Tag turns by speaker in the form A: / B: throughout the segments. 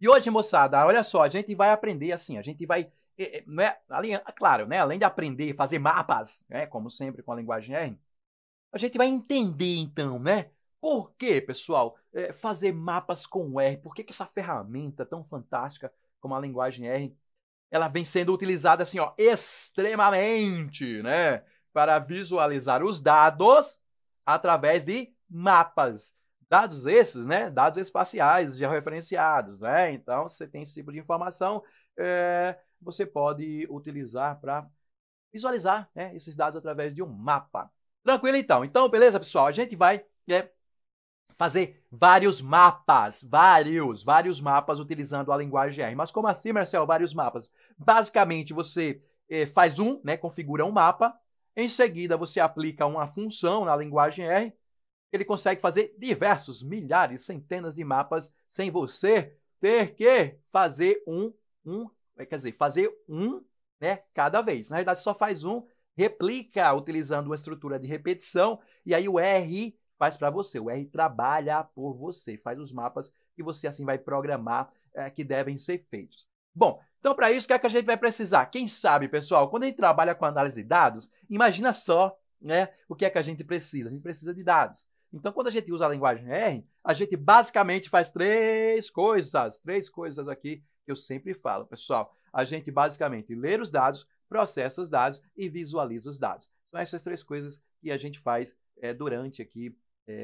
A: E hoje, moçada, olha só, a gente vai aprender assim, a gente vai, não é, claro, né, além de aprender, fazer mapas, né, como sempre com a linguagem R, a gente vai entender então, né, por que, pessoal, fazer mapas com R, por que que essa ferramenta tão fantástica como a linguagem R, ela vem sendo utilizada assim, ó, extremamente, né, para visualizar os dados através de mapas. Dados esses, né, dados espaciais georreferenciados, né, então se você tem esse tipo de informação, você pode utilizar para visualizar, né, esses dados através de um mapa. Tranquilo então? Então, beleza, pessoal? A gente vai fazer vários mapas utilizando a linguagem R. Mas como assim, Marcel, vários mapas? Basicamente, você faz né, configura um mapa, em seguida você aplica uma função na linguagem R, ele consegue fazer diversos, milhares, centenas de mapas sem você ter que fazer fazer um, né, cada vez. Na verdade, só faz um, replica utilizando uma estrutura de repetição, e aí o R faz para você. O R trabalha por você, faz os mapas que você assim vai programar que devem ser feitos. Bom, então para isso, o que é que a gente vai precisar? Quem sabe, pessoal, quando a gente trabalha com análise de dados, imagina só, né, o que é que a gente precisa? A gente precisa de dados. Então, quando a gente usa a linguagem R, a gente basicamente faz três coisas aqui que eu sempre falo, pessoal. A gente basicamente lê os dados, processa os dados e visualiza os dados. São essas três coisas que a gente faz durante aqui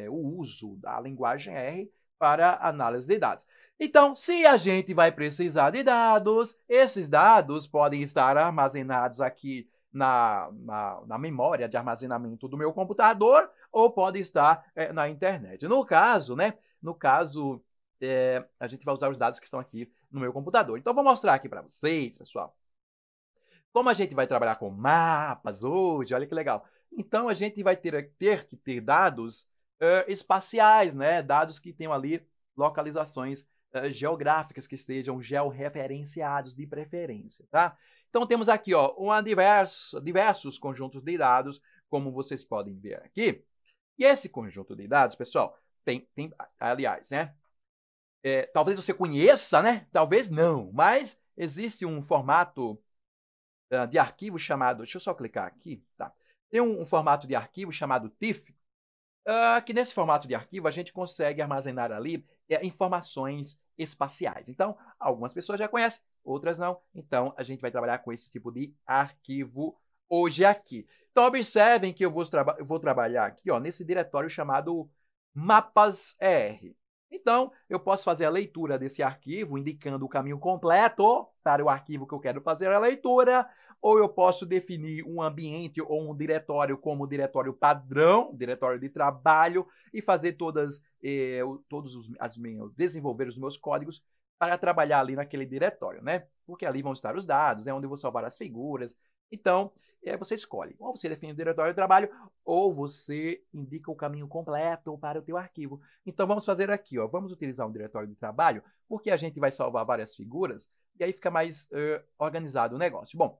A: o uso da linguagem R para análise de dados. Então, se a gente vai precisar de dados, esses dados podem estar armazenados aqui na memória de armazenamento do meu computador ou pode estar na internet. No caso, né? A gente vai usar os dados que estão aqui no meu computador. Então, vou mostrar aqui para vocês, pessoal, como a gente vai trabalhar com mapas hoje. Olha que legal. Então, a gente vai ter que ter dados espaciais, né? Dados que tenham ali localizações geográficas que estejam georreferenciados de preferência, tá? Então, temos aqui, ó, diversos conjuntos de dados, como vocês podem ver aqui. E esse conjunto de dados, pessoal, aliás, né? Talvez você conheça, né? Talvez não, mas existe um formato de arquivo chamado... Deixa eu só clicar aqui, tá? Tem um formato de arquivo chamado TIFF, que nesse formato de arquivo a gente consegue armazenar ali informações espaciais. Então, algumas pessoas já conhecem, outras não. Então, a gente vai trabalhar com esse tipo de arquivo hoje aqui. Então, observem que eu vou trabalhar aqui, ó, nesse diretório chamado mapas R. Então, eu posso fazer a leitura desse arquivo, indicando o caminho completo para o arquivo que eu quero fazer a leitura, ou eu posso definir um ambiente ou um diretório como diretório padrão, diretório de trabalho, e fazer desenvolver os meus códigos para trabalhar ali naquele diretório, né? Porque ali vão estar os dados, é onde eu vou salvar as figuras. Então, você escolhe. Ou você define o diretório de trabalho, ou você indica o caminho completo para o teu arquivo. Então, vamos fazer aqui, ó. Vamos utilizar um diretório de trabalho, porque a gente vai salvar várias figuras, e aí fica mais organizado o negócio. Bom,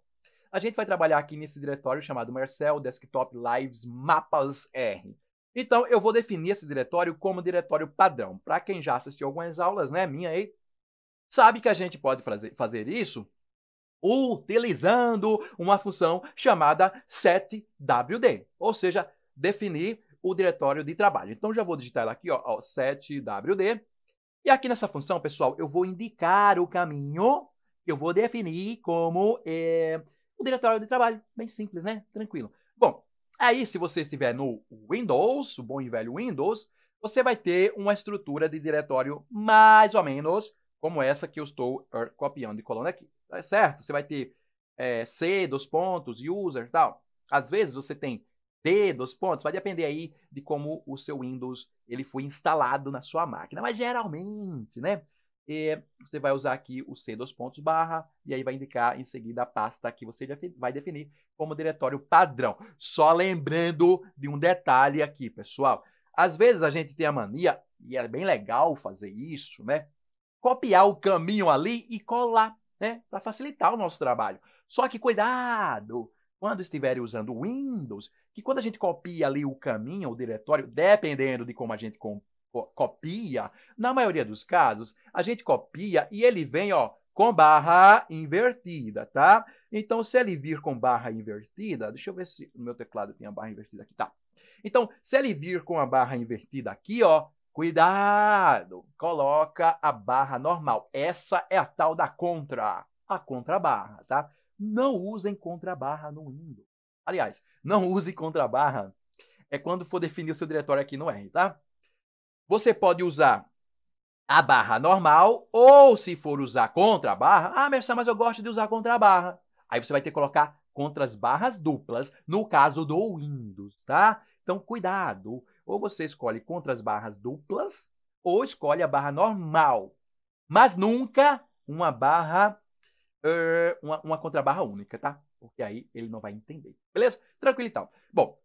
A: a gente vai trabalhar aqui nesse diretório chamado Marcel Desktop Lives Mapas R. Então, eu vou definir esse diretório como diretório padrão. Para quem já assistiu algumas aulas, né, minha aí, sabe que a gente pode fazer isso utilizando uma função chamada setwd, ou seja, definir o diretório de trabalho. Então, já vou digitar ela aqui, ó, setwd. E aqui nessa função, pessoal, eu vou indicar o caminho que eu vou definir como o diretório de trabalho. Bem simples, né? Tranquilo. Bom, aí se você estiver no Windows, o bom e velho Windows, você vai ter uma estrutura de diretório mais ou menos como essa que eu estou copiando e colando aqui. Tá certo? Você vai ter C, user e tal. Às vezes você tem D, vai depender aí de como o seu Windows ele foi instalado na sua máquina. Mas geralmente, né? Você vai usar aqui o C, barra, e aí vai indicar em seguida a pasta que você vai definir como diretório padrão. Só lembrando de um detalhe aqui, pessoal. Às vezes a gente tem a mania, e é bem legal fazer isso, né? Copiar o caminho ali e colar, né? Para facilitar o nosso trabalho. Só que cuidado! Quando estiverem usando o Windows, que quando a gente copia ali o caminho, o diretório, dependendo de como a gente copia, na maioria dos casos, a gente copia e ele vem, ó, com barra invertida, tá? Então, se ele vir com barra invertida, deixa eu ver se no meu teclado tem a barra invertida aqui, tá? Então, se ele vir com a barra invertida aqui, ó, cuidado, coloca a barra normal. Essa é a tal da a contrabarra, tá? Não usem contrabarra no Windows. Aliás, não use contrabarra quando for definir o seu diretório aqui no R, tá? Você pode usar a barra normal, ou se for usar contra a barra, Marcelo, mas eu gosto de usar contra a barra. Aí você vai ter que colocar contra as barras duplas, no caso do Windows, tá? Então, cuidado. Ou você escolhe contra as barras duplas, ou escolhe a barra normal. Mas nunca uma barra, uma contrabarra única, tá? Porque aí ele não vai entender. Beleza? Tranquilo então. Bom,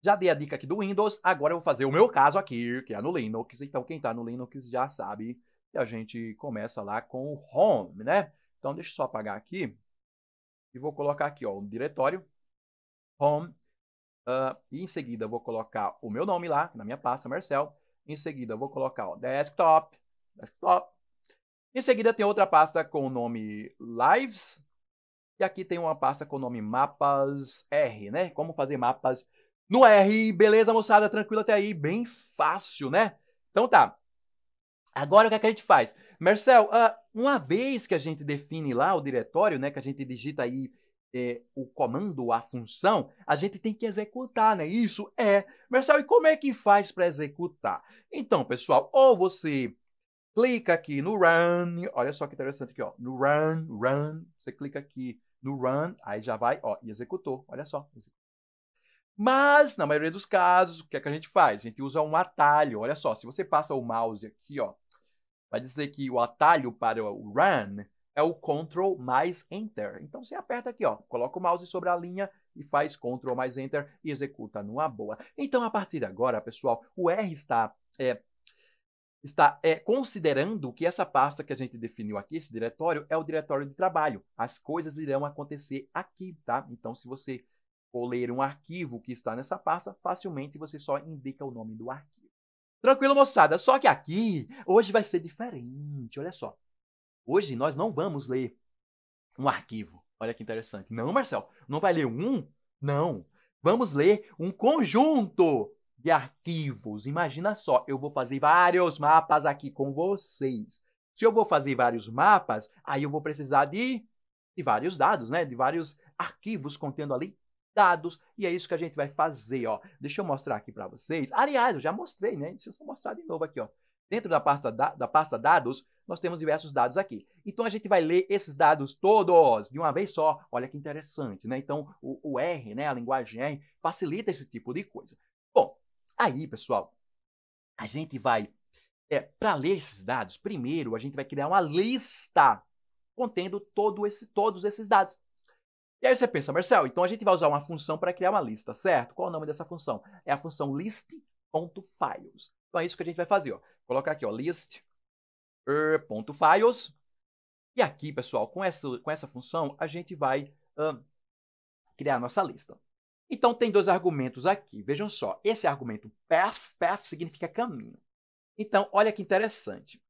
A: já dei a dica aqui do Windows, agora eu vou fazer o meu caso aqui, que é no Linux. Então, quem está no Linux já sabe que a gente começa lá com o Home, né? Então, deixa eu só apagar aqui e vou colocar aqui, ó, o diretório Home. E em seguida eu vou colocar o meu nome lá, na minha pasta, Marcel. Em seguida eu vou colocar, ó, Desktop. Em seguida tem outra pasta com o nome Lives. E aqui tem uma pasta com o nome Mapas R, né? Como fazer mapas no R. Beleza, moçada? Tranquilo até aí? Bem fácil, né? Então tá. Agora o que é que a gente faz? Marcel, uma vez que a gente define lá o diretório, né? Que a gente digita aí o comando, a função, a gente tem que executar, né? Isso é. Marcel, e como é que faz para executar? Então, pessoal, ou você clica aqui no Run, olha só que interessante aqui, ó, no Run, você clica aqui no Run, aí já vai, ó, e executou, olha só. Mas, na maioria dos casos, o que é que a gente faz? A gente usa um atalho, olha só, se você passa o mouse aqui, ó, vai dizer que o atalho para o Run é o Ctrl mais Enter. Então, você aperta aqui, ó, coloca o mouse sobre a linha e faz Ctrl mais Enter e executa numa boa. Então, a partir de agora, pessoal, o R está considerando que essa pasta que a gente definiu aqui, esse diretório, é o diretório de trabalho. As coisas irão acontecer aqui, tá? Então, se você for ler um arquivo que está nessa pasta, facilmente você só indica o nome do arquivo. Tranquilo, moçada? Só que aqui, hoje vai ser diferente, olha só. Hoje nós não vamos ler um arquivo. Olha que interessante. Não, Marcelo, não vai ler um? Não. Vamos ler um conjunto de arquivos. Imagina só, eu vou fazer vários mapas aqui com vocês. Se eu vou fazer vários mapas, aí eu vou precisar de vários dados, né? De vários arquivos contendo ali dados. E é isso que a gente vai fazer, ó. Deixa eu mostrar aqui para vocês. Aliás, eu já mostrei, né? Deixa eu só mostrar de novo aqui, ó. Dentro da pasta dados, nós temos diversos dados aqui. Então, a gente vai ler esses dados todos de uma vez só. Olha que interessante, né? Então, o R, né, a linguagem R, facilita esse tipo de coisa. Bom, aí, pessoal, a gente vai, para ler esses dados, primeiro a gente vai criar uma lista contendo todos esses dados. E aí você pensa, Marcel, então a gente vai usar uma função para criar uma lista, certo? Qual é o nome dessa função? É a função list.files. Então é isso que a gente vai fazer, ó. Colocar aqui, ó, list.files. E aqui, pessoal, com essa função, a gente vai criar a nossa lista. Então, tem dois argumentos aqui. Vejam só, esse argumento path significa caminho. Então, olha que interessante.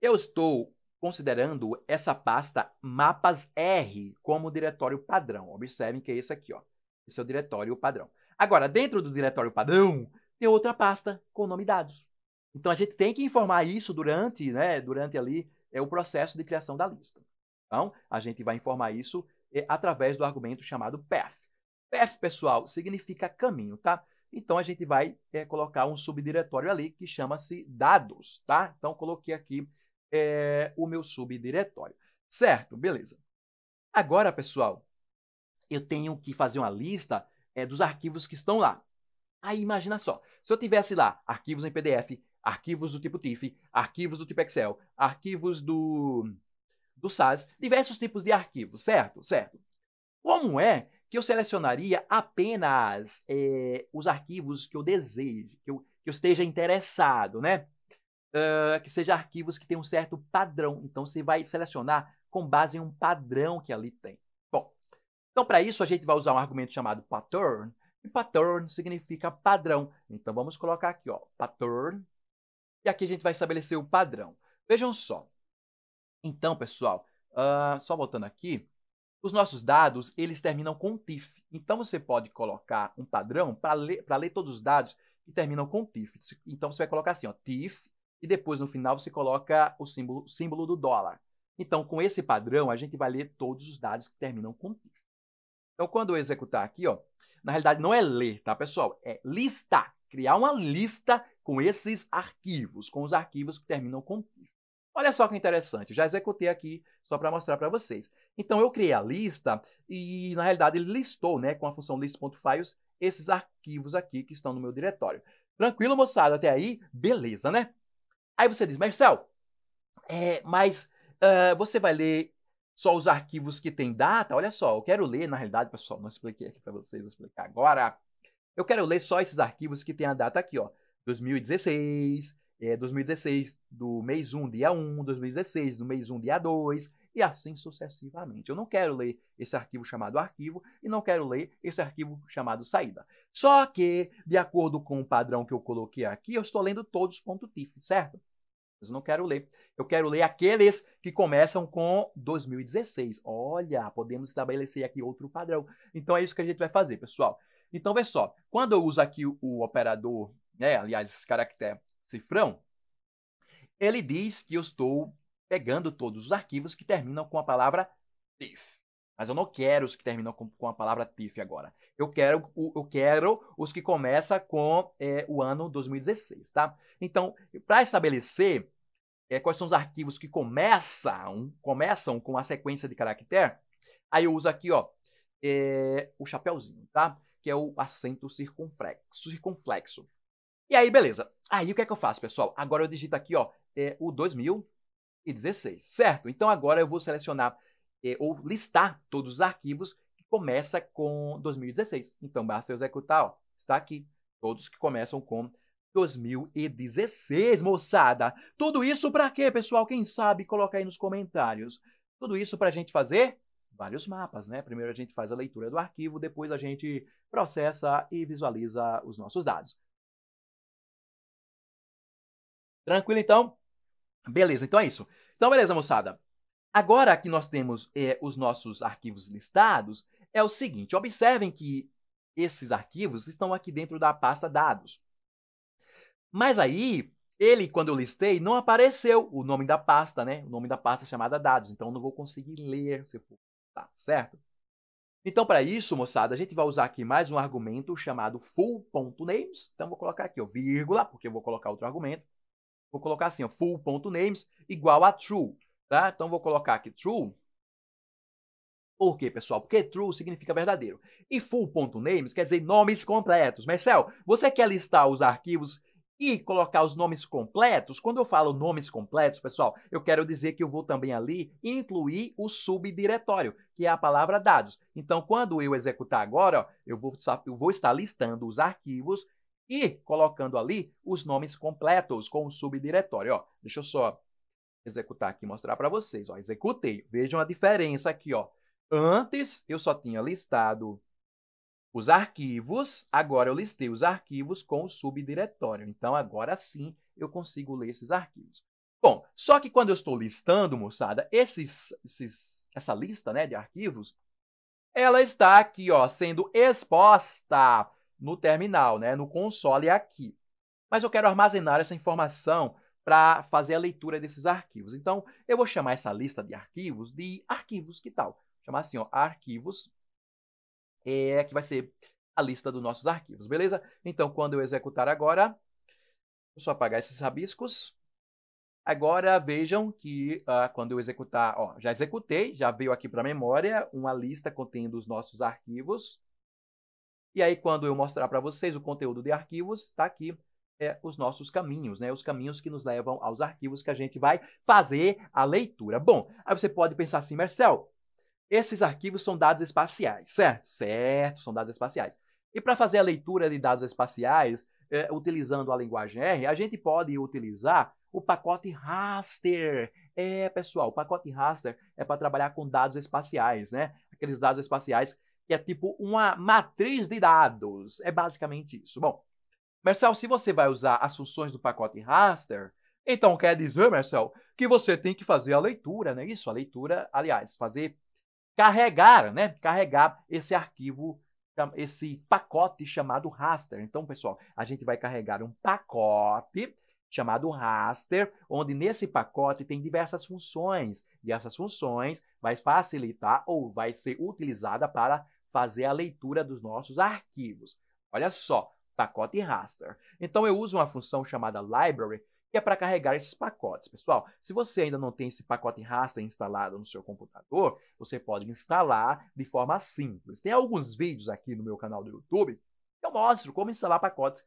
A: Eu estou considerando essa pasta mapas R como diretório padrão. Observem que é esse aqui, ó. Esse é o diretório padrão. Agora, dentro do diretório padrão, tem outra pasta com o nome dados. Então, a gente tem que informar isso durante ali o processo de criação da lista. Então, a gente vai informar isso através do argumento chamado path. Path, pessoal, significa caminho, tá? Então, a gente vai colocar um subdiretório ali que chama-se dados, tá? Então, coloquei aqui o meu subdiretório. Certo, beleza. Agora, pessoal, eu tenho que fazer uma lista dos arquivos que estão lá. Aí, imagina só, se eu tivesse lá arquivos em PDF, arquivos do tipo TIFF, arquivos do tipo Excel, arquivos do SAS, diversos tipos de arquivos, certo? Certo. Como é que eu selecionaria apenas os arquivos que eu desejo, que eu esteja interessado, né? Que sejam arquivos que tenham um certo padrão. Então, você vai selecionar com base em um padrão que ali tem. Bom, então, para isso, a gente vai usar um argumento chamado pattern. E pattern significa padrão. Então, vamos colocar aqui, ó, pattern E aqui a gente vai estabelecer o padrão. Vejam só. Então, pessoal, só voltando aqui, os nossos dados, eles terminam com TIFF. Então, você pode colocar um padrão para ler todos os dados que terminam com TIFF. Então, você vai colocar assim, ó, TIFF, e depois, no final, você coloca o símbolo do dólar. Então, com esse padrão, a gente vai ler todos os dados que terminam com TIFF. Então, quando eu executar aqui, ó, na realidade, não é ler, tá, pessoal? É listar. Criar uma lista com esses arquivos, com os arquivos que terminam com TIFF. Olha só que interessante, já executei aqui só para mostrar para vocês. Então, eu criei a lista e, na realidade, ele listou, né, com a função list.files, esses arquivos aqui que estão no meu diretório. Tranquilo, moçada? Até aí? Beleza, né? Aí você diz, Marcel, mas você vai ler só os arquivos que tem data? Olha só, eu quero ler, na realidade, pessoal, não expliquei aqui para vocês, vou explicar agora. Eu quero ler só esses arquivos que tem a data aqui, ó, 2016, 2016 do mês 1, dia 1, 2016 do mês 1, dia 2, e assim sucessivamente. Eu não quero ler esse arquivo chamado arquivo e não quero ler esse arquivo chamado saída. Só que, de acordo com o padrão que eu coloquei aqui, eu estou lendo todos os .tif, certo? Mas eu não quero ler. Eu quero ler aqueles que começam com 2016. Olha, podemos estabelecer aqui outro padrão. Então, é isso que a gente vai fazer, pessoal. Então, vê só. Quando eu uso aqui o operador, né, aliás, esse caractere cifrão, ele diz que eu estou pegando todos os arquivos que terminam com a palavra TIFF. Mas eu não quero os que terminam com a palavra TIFF agora. Eu quero os que começam com o ano 2016, tá? Então, para estabelecer quais são os arquivos que começam com a sequência de caractere, aí eu uso aqui, ó, o chapeuzinho, tá? Que é o acento circunflexo. E aí, beleza. Aí, o que é que eu faço, pessoal? Agora eu digito aqui, ó, o 2016, certo? Então, agora eu vou selecionar ou listar todos os arquivos que começam com 2016. Então, basta eu executar, ó, está aqui, todos que começam com 2016, moçada. Tudo isso para quê, pessoal? Quem sabe, coloca aí nos comentários. Tudo isso para a gente fazer vários mapas, né? Primeiro a gente faz a leitura do arquivo, depois a gente processa e visualiza os nossos dados. Tranquilo, então? Beleza, então é isso. Então, beleza, moçada. Agora que nós temos os nossos arquivos listados, é o seguinte, observem que esses arquivos estão aqui dentro da pasta dados. Mas aí, quando eu listei, não apareceu o nome da pasta, né? O nome da pasta é chamada dados, então eu não vou conseguir ler se for, tá certo? Então, para isso, moçada, a gente vai usar aqui mais um argumento chamado full.names. Então, vou colocar aqui, ó, vírgula, porque eu vou colocar outro argumento. Vou colocar assim, ó, full.names igual a true, tá? Então, vou colocar aqui true. Por quê, pessoal? Porque true significa verdadeiro. E full.names quer dizer nomes completos. Marcel, você quer listar os arquivos e colocar os nomes completos? Quando eu falo nomes completos, pessoal, eu quero dizer que eu vou também ali incluir o subdiretório, que é a palavra dados. Então, quando eu executar agora, ó, eu vou estar listando os arquivos e colocando ali os nomes completos com o subdiretório. Ó, deixa eu só executar aqui e mostrar para vocês. Ó, executei. Vejam a diferença aqui, ó. Antes, eu só tinha listado os arquivos, agora eu listei os arquivos com o subdiretório. Então, agora sim, eu consigo ler esses arquivos. Bom, só que quando eu estou listando, moçada, essa lista, né, de arquivos, ela está aqui, ó, sendo exposta no terminal, né, no console aqui. Mas eu quero armazenar essa informação para fazer a leitura desses arquivos. Então, eu vou chamar essa lista de arquivos, que tal? Chamar assim, ó, arquivos, que vai ser a lista dos nossos arquivos, beleza? Então, quando eu executar agora, vou só apagar esses rabiscos. Agora, vejam que quando eu executar, ó, já executei, já veio aqui para a memória uma lista contendo os nossos arquivos. E aí, quando eu mostrar para vocês o conteúdo de arquivos, está aqui os nossos caminhos, né? Os caminhos que nos levam aos arquivos que a gente vai fazer a leitura. Bom, aí você pode pensar assim, Marcel, esses arquivos são dados espaciais, certo? Certo, são dados espaciais. E para fazer a leitura de dados espaciais, utilizando a linguagem R, a gente pode utilizar o pacote raster. Pessoal, o pacote raster é para trabalhar com dados espaciais, né? Aqueles dados espaciais que é tipo uma matriz de dados. É basicamente isso. Bom, Marcel, se você vai usar as funções do pacote raster, então quer dizer, Marcel, que você tem que fazer a leitura, não é isso? A leitura, aliás, carregar, né? Carregar esse arquivo, esse pacote chamado raster. Então, pessoal, a gente vai carregar um pacote chamado raster, onde nesse pacote tem diversas funções, e essas funções vai facilitar ou vai ser utilizada para fazer a leitura dos nossos arquivos. Olha só, pacote raster. Então, eu uso uma função chamada library, que é para carregar esses pacotes. Pessoal, se você ainda não tem esse pacote raster instalado no seu computador, você pode instalar de forma simples. Tem alguns vídeos aqui no meu canal do YouTube que eu mostro como instalar pacotes,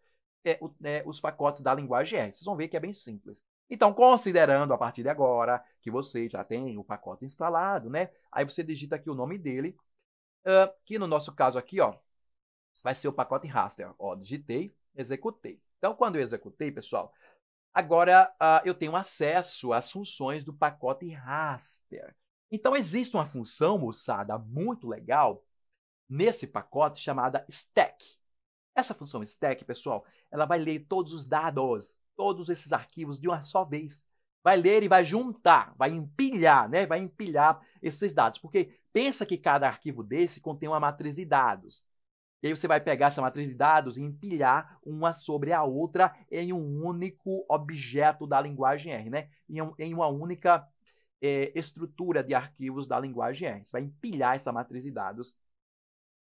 A: os pacotes da linguagem R. Vocês vão ver que é bem simples. Então, considerando a partir de agora que você já tem o pacote instalado, né? Aí você digita aqui o nome dele, que no nosso caso aqui, ó, vai ser o pacote raster. Ó, digitei, executei. Então, quando eu executei, pessoal, agora eu tenho acesso às funções do pacote raster. Então, existe uma função, moçada, muito legal nesse pacote chamada stack. Essa função stack, pessoal, ela vai ler todos os dados, todos esses arquivos de uma só vez. Vai ler e vai juntar, vai empilhar, né? Vai empilhar esses dados. Porque pensa que cada arquivo desse contém uma matriz de dados. E aí você vai pegar essa matriz de dados e empilhar uma sobre a outra em um único objeto da linguagem R, né? Em uma única estrutura de arquivos da linguagem R. Você vai empilhar essa matriz de dados.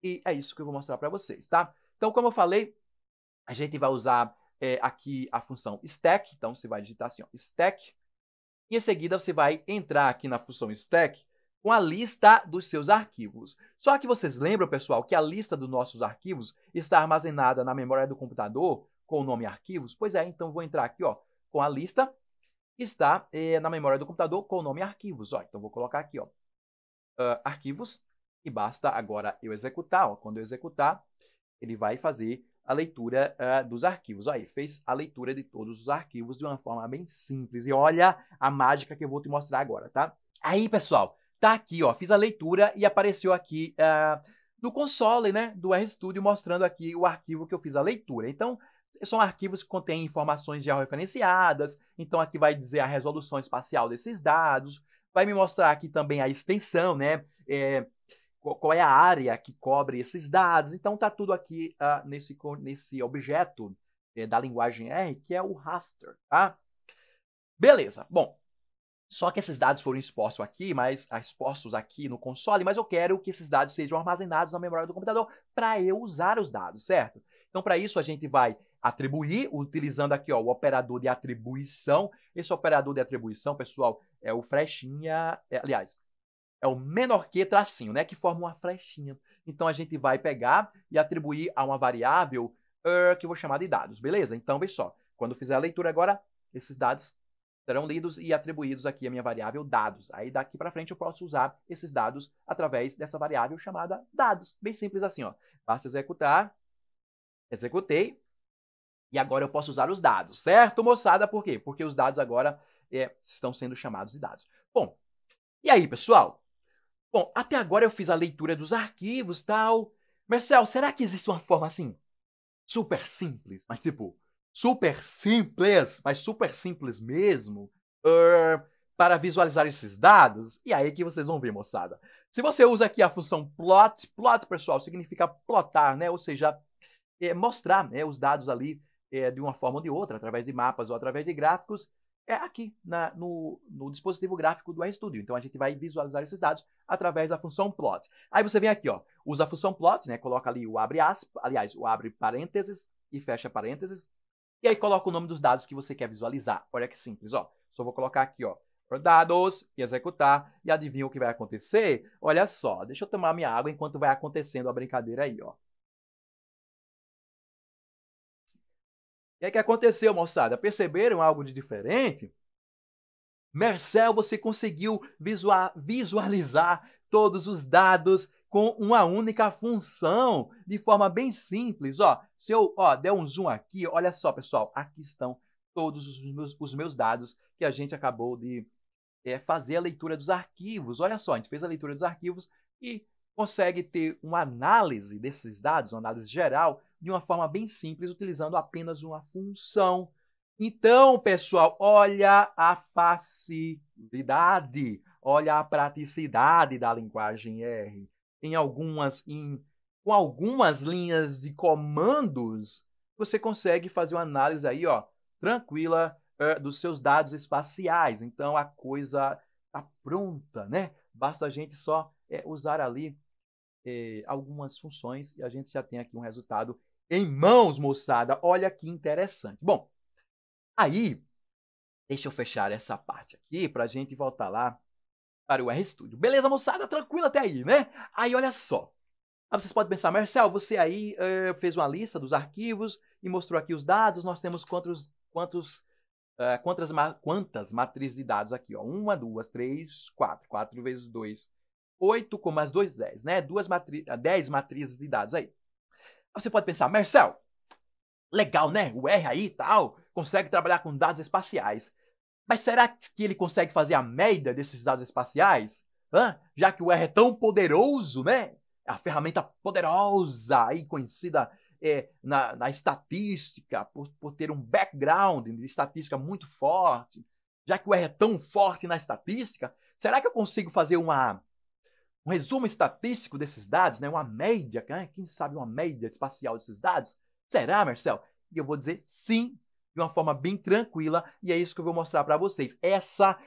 A: E é isso que eu vou mostrar para vocês, tá? Então, como eu falei, a gente vai usar aqui a função stack. Então, você vai digitar assim, ó, stack. E em seguida, você vai entrar aqui na função stack com a lista dos seus arquivos. Só que vocês lembram, pessoal, que a lista dos nossos arquivos está armazenada na memória do computador com o nome arquivos? Pois é, então vou entrar aqui, ó, com a lista que está na memória do computador com o nome arquivos. Ó, então vou colocar aqui, ó, arquivos, e basta agora eu executar. Ó, quando eu executar, ele vai fazer a leitura dos arquivos. Aí, fez a leitura de todos os arquivos de uma forma bem simples. E olha a mágica que eu vou te mostrar agora, tá? Aí, pessoal, tá aqui, ó, fiz a leitura e apareceu aqui no console, né, do RStudio, mostrando aqui o arquivo que eu fiz a leitura. Então, são arquivos que contêm informações georreferenciadas. Então, aqui vai dizer a resolução espacial desses dados. Vai me mostrar aqui também a extensão, né, qual é a área que cobre esses dados. Então, está tudo aqui nesse objeto da linguagem R, que é o raster, tá? Beleza. Bom, só que esses dados foram expostos aqui no console, mas eu quero que esses dados sejam armazenados na memória do computador para eu usar os dados, certo? Então, para isso, a gente vai atribuir, utilizando aqui, ó, o operador de atribuição. Esse operador de atribuição, pessoal, é o flechinha, aliás, é o menor que tracinho, né? Que forma uma flechinha. Então, a gente vai pegar e atribuir a uma variável que eu vou chamar de dados, beleza? Então, veja só. Quando eu fizer a leitura agora, esses dados serão lidos e atribuídos aqui a minha variável dados. Aí, daqui para frente, eu posso usar esses dados através dessa variável chamada dados. Bem simples assim, ó. Basta executar. Executei. E agora eu posso usar os dados, certo, moçada? Por quê? Porque os dados agora estão sendo chamados de dados. Bom, e aí, pessoal? Bom, até agora eu fiz a leitura dos arquivos e tal. Marcel, será que existe uma forma assim, super simples, mas tipo, super simples mesmo, para visualizar esses dados? E aí que vocês vão ver, moçada. Se você usa aqui a função plot, pessoal, significa plotar, né? Ou seja, mostrar, né, os dados ali de uma forma ou de outra, através de mapas ou através de gráficos, aqui no dispositivo gráfico do RStudio. Então, a gente vai visualizar esses dados através da função plot. Aí você vem aqui, ó, usa a função plot, né, coloca ali o abre aspas, aliás, o abre parênteses e fecha parênteses, e aí coloca o nome dos dados que você quer visualizar. Olha que simples, ó. Só vou colocar aqui, ó, dados, e executar, e adivinha o que vai acontecer? Olha só, deixa eu tomar minha água enquanto vai acontecendo a brincadeira aí, ó. O que é que aconteceu, moçada? Perceberam algo de diferente? Marcel, você conseguiu visualizar todos os dados com uma única função, de forma bem simples. Ó, se eu der um zoom aqui, olha só, pessoal, aqui estão todos os meus dados que a gente acabou de fazer a leitura dos arquivos. Olha só, a gente fez a leitura dos arquivos e consegue ter uma análise desses dados, uma análise geral, de uma forma bem simples, utilizando apenas uma função. Então, pessoal, olha a facilidade, olha a praticidade da linguagem R. Com algumas linhas de comandos, você consegue fazer uma análise aí, ó, tranquila, dos seus dados espaciais. Então, a coisa está pronta, né? Basta a gente só usar ali algumas funções e a gente já tem aqui um resultado em mãos, moçada. Olha que interessante. Bom, aí, deixa eu fechar essa parte aqui para a gente voltar lá para o RStudio. Beleza, moçada? Tranquilo até aí, né? Aí, olha só. Aí vocês podem pensar, Marcel, você aí fez uma lista dos arquivos e mostrou aqui os dados. Nós temos quantas matrizes de dados aqui? Ó? 1, 2, 3, 4. 4 vezes 2, 8, com mais 2, 10, né? 10 matrizes de dados aí. Aí você pode pensar, Marcel, legal, né? O R aí e tal, consegue trabalhar com dados espaciais. Mas será que ele consegue fazer a média desses dados espaciais? Já que o R é tão poderoso, né? É a ferramenta poderosa aí conhecida na estatística, por ter um background de estatística muito forte. Já que o R é tão forte na estatística, será que eu consigo fazer um resumo estatístico desses dados, né? Uma média, né? Quem sabe uma média espacial desses dados? Será, Marcel? E eu vou dizer sim, de uma forma bem tranquila, e é isso que eu vou mostrar para vocês. Essa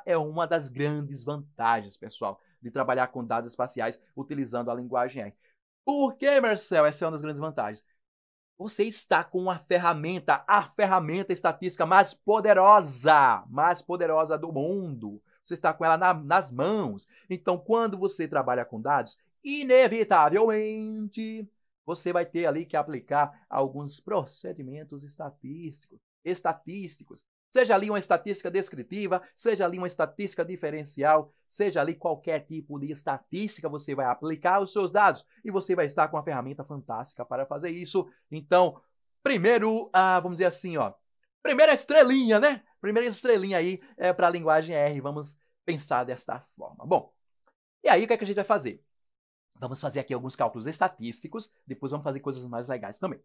A: é uma das grandes vantagens, pessoal, de trabalhar com dados espaciais utilizando a linguagem R. Por que, Marcel? Essa é uma das grandes vantagens. Você está com a ferramenta estatística mais poderosa do mundo. Você está com ela nas mãos. Então, quando você trabalha com dados, inevitavelmente, você vai ter ali que aplicar alguns procedimentos estatísticos. Seja ali uma estatística descritiva, seja ali uma estatística diferencial, seja ali qualquer tipo de estatística, você vai aplicar os seus dados e você vai estar com uma ferramenta fantástica para fazer isso. Então, primeiro, vamos dizer assim, ó, primeira estrelinha, né? Primeira estrelinha aí para a linguagem R. Vamos pensar desta forma. Bom, e aí o que é que a gente vai fazer? Vamos fazer aqui alguns cálculos estatísticos, depois vamos fazer coisas mais legais também.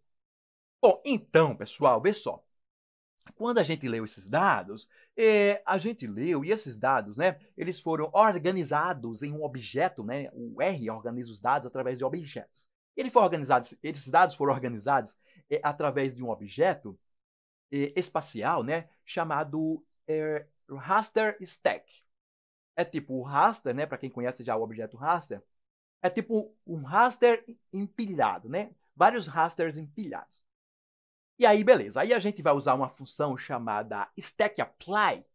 A: Bom, então, pessoal, vê só. Quando a gente leu esses dados, e esses dados, né, eles foram organizados em um objeto, né, o R organiza os dados através de objetos. Esses dados foram organizados através de um objeto espacial, né, chamado raster stack. É tipo o raster, né, para quem conhece já o objeto raster, é tipo um raster empilhado, né, vários rasters empilhados. E aí, beleza. Aí a gente vai usar uma função chamada stackApply.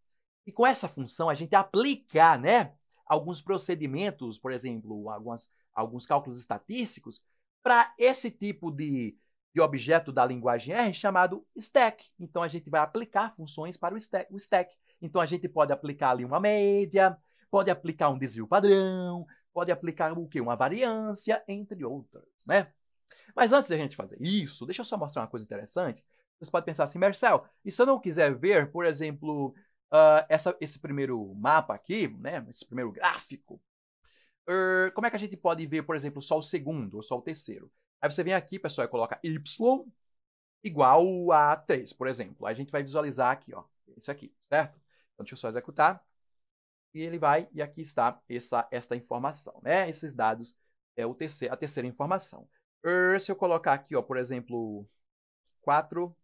A: E com essa função a gente aplicar, né, alguns procedimentos, por exemplo, alguns cálculos estatísticos, para esse tipo de objeto da linguagem R chamado stack. Então a gente vai aplicar funções para o stack. Então a gente pode aplicar ali uma média, pode aplicar um desvio padrão, pode aplicar o quê? Uma variância, entre outras, né? Mas antes da gente fazer isso, deixa eu só mostrar uma coisa interessante. Você pode pensar assim, Marcel, e se eu não quiser ver, por exemplo, esse primeiro mapa aqui, né, esse primeiro gráfico, como é que a gente pode ver, por exemplo, só o segundo ou só o terceiro? Aí você vem aqui, pessoal, e coloca y igual a 3, por exemplo. Aí a gente vai visualizar aqui, ó, esse aqui, certo? Então, deixa eu só executar. E ele vai, e aqui está esta informação, né? Esses dados é a terceira informação. Se eu colocar aqui, ó, por exemplo, 4,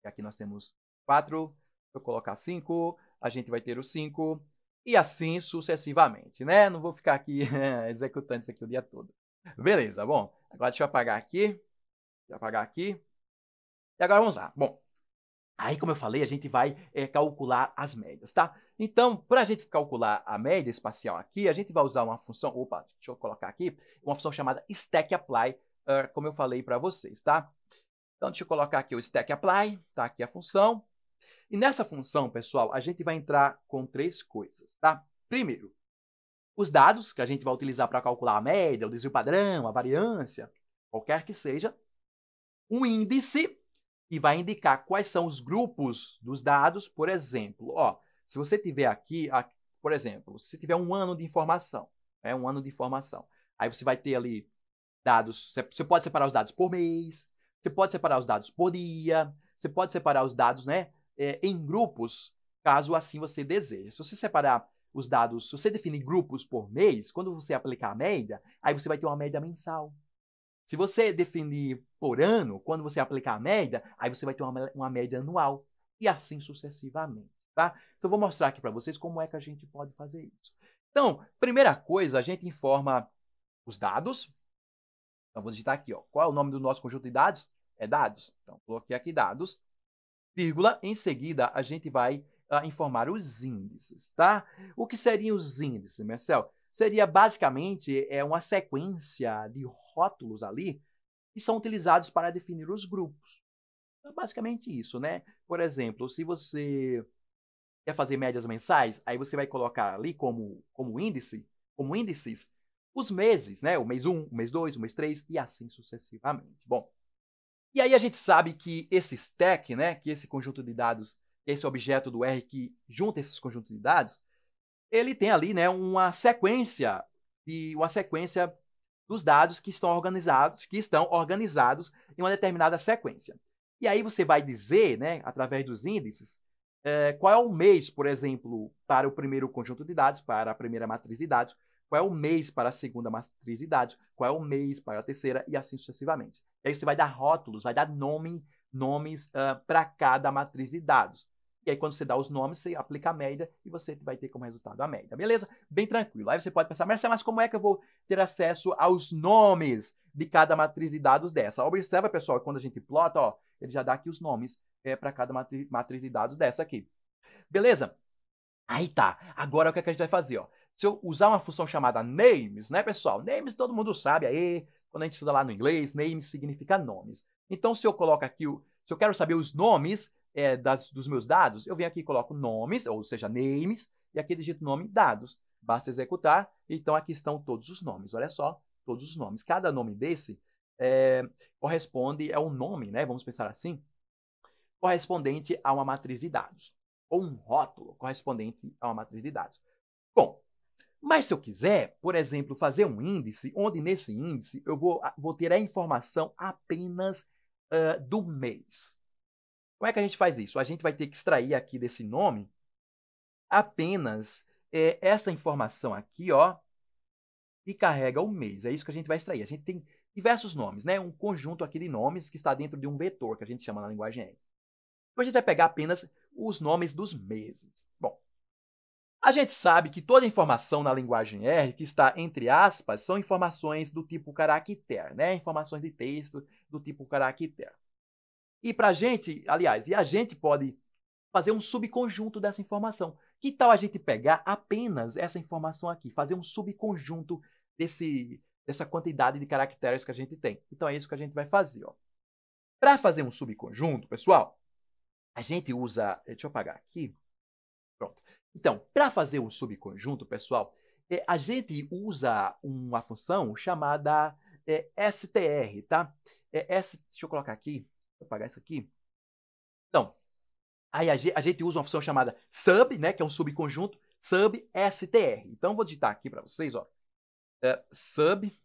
A: e aqui nós temos 4, se eu colocar 5, a gente vai ter o 5, e assim sucessivamente, né? Não vou ficar aqui executando isso aqui o dia todo. Beleza, bom, agora deixa eu apagar aqui, e agora vamos lá. Bom, aí como eu falei, a gente vai calcular as médias, tá? Então, para a gente calcular a média espacial aqui, a gente vai usar uma função, deixa eu colocar aqui, uma função chamada stackApply, como eu falei para vocês, tá? Então, deixa eu colocar aqui o stackApply, tá aqui a função. E nessa função, pessoal, a gente vai entrar com 3 coisas, tá? Primeiro, os dados que a gente vai utilizar para calcular a média, o desvio padrão, a variância, qualquer que seja. Um índice, que vai indicar quais são os grupos dos dados. Por exemplo, ó, se você tiver aqui, por exemplo, se tiver um ano de informação, É um ano de informação. Aí você vai ter ali dados, você pode separar os dados por mês, você pode separar os dados por dia, você pode separar os dados, né, em grupos, caso assim você deseje. Se você separar os dados, se você definir grupos por mês, quando você aplicar a média, aí você vai ter uma média mensal. Se você definir por ano, quando você aplicar a média, aí você vai ter uma média anual. E assim sucessivamente, tá? Então, vou mostrar aqui para vocês como é que a gente pode fazer isso. Então, primeira coisa, a gente informa os dados. Então, vou digitar aqui, ó. Qual é o nome do nosso conjunto de dados? É dados. Então, coloquei aqui dados, vírgula. Em seguida, a gente vai informar os índices, tá? O que seriam os índices, Marcel? Seria basicamente uma sequência de rótulos ali que são utilizados para definir os grupos. Então, basicamente isso, né? Por exemplo, se você quer fazer médias mensais, aí você vai colocar ali como índices, os meses, né? O mês 1, o mês 2, o mês 3 e assim sucessivamente. Bom, e aí a gente sabe que esse stack, né? Que esse conjunto de dados, esse objeto do R que junta esses conjuntos de dados, ele tem ali, né, uma sequência dos dados que estão organizados em uma determinada sequência. E aí você vai dizer, né, através dos índices, qual é o mês, por exemplo, para o primeiro conjunto de dados, para a primeira matriz de dados, qual é o mês para a segunda matriz de dados, qual é o mês para a terceira e assim sucessivamente. E aí você vai dar rótulos, vai dar nomes para cada matriz de dados. E aí, quando você dá os nomes, você aplica a média e você vai ter como resultado a média, beleza? Bem tranquilo. Aí você pode pensar, Marcelo, mas como é que eu vou ter acesso aos nomes de cada matriz de dados dessa? Observa, pessoal, quando a gente plota, ó, ele já dá aqui os nomes para cada matriz de dados dessa aqui. Beleza? Aí tá. Agora, o que é que a gente vai fazer? Ó? Se eu usar uma função chamada names, né, pessoal? Names todo mundo sabe aí. Quando a gente estuda lá no inglês, names significa nomes. Então, se eu coloco aqui, se eu quero saber os nomes dos meus dados, eu venho aqui e coloco nomes, ou seja, names, e aqui digito nome dados. Basta executar, então aqui estão todos os nomes. Olha só, todos os nomes. Cada nome desse corresponde a um nome, né? Vamos pensar assim, correspondente a uma matriz de dados, ou um rótulo correspondente a uma matriz de dados. Bom, mas se eu quiser, por exemplo, fazer um índice, onde nesse índice eu vou ter a informação apenas do mês. Como é que a gente faz isso? A gente vai ter que extrair aqui desse nome apenas essa informação aqui, ó, que carrega o mês. É isso que a gente vai extrair. A gente tem diversos nomes, né? Um conjunto aqui de nomes que está dentro de um vetor, que a gente chama na linguagem R. Então, a gente vai pegar apenas os nomes dos meses. Bom, a gente sabe que toda informação na linguagem R, que está entre aspas, são informações do tipo caractere, né? Informações de texto do tipo caractere. E para a gente, aliás, a gente pode fazer um subconjunto dessa informação. Que tal a gente pegar apenas essa informação aqui, fazer um subconjunto dessa quantidade de caracteres que a gente tem? Então, é isso que a gente vai fazer. Para fazer um subconjunto, pessoal, a gente usa... Deixa eu apagar aqui. Pronto. Então, para fazer um subconjunto, pessoal, a gente usa uma função chamada str, tá? Deixa eu colocar aqui. Vou apagar isso aqui. Então, aí a gente usa uma função chamada sub, né, que é um subconjunto, sub-str. Então, vou digitar aqui para vocês, ó, sub-str,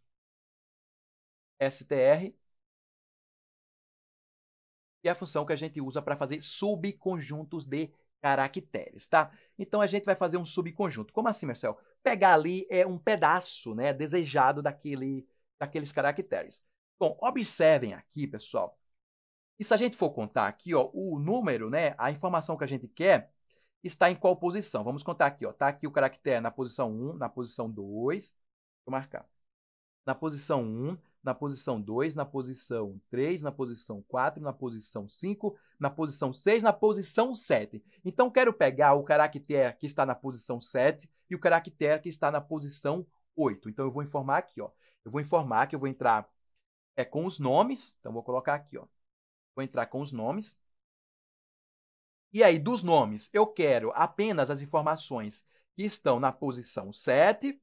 A: que é a função que a gente usa para fazer subconjuntos de caracteres, tá? Então, a gente vai fazer um subconjunto. Como assim, Marcel? Pegar ali um pedaço, né, desejado daqueles caracteres. Bom, observem aqui, pessoal, e se a gente for contar aqui, ó, o número, né, a informação que a gente quer está em qual posição? Vamos contar aqui, ó. Está aqui o caractere na posição 1, na posição 2. Vou marcar. Na posição 1, na posição 2, na posição 3, na posição 4, na posição 5, na posição 6, na posição 7. Então, quero pegar o caractere que está na posição 7 e o caractere que está na posição 8. Então, eu vou informar aqui, ó. Eu vou informar que eu vou entrar com os nomes. Então, vou colocar aqui, ó. Vou entrar com os nomes. E aí, dos nomes, eu quero apenas as informações que estão na posição 7,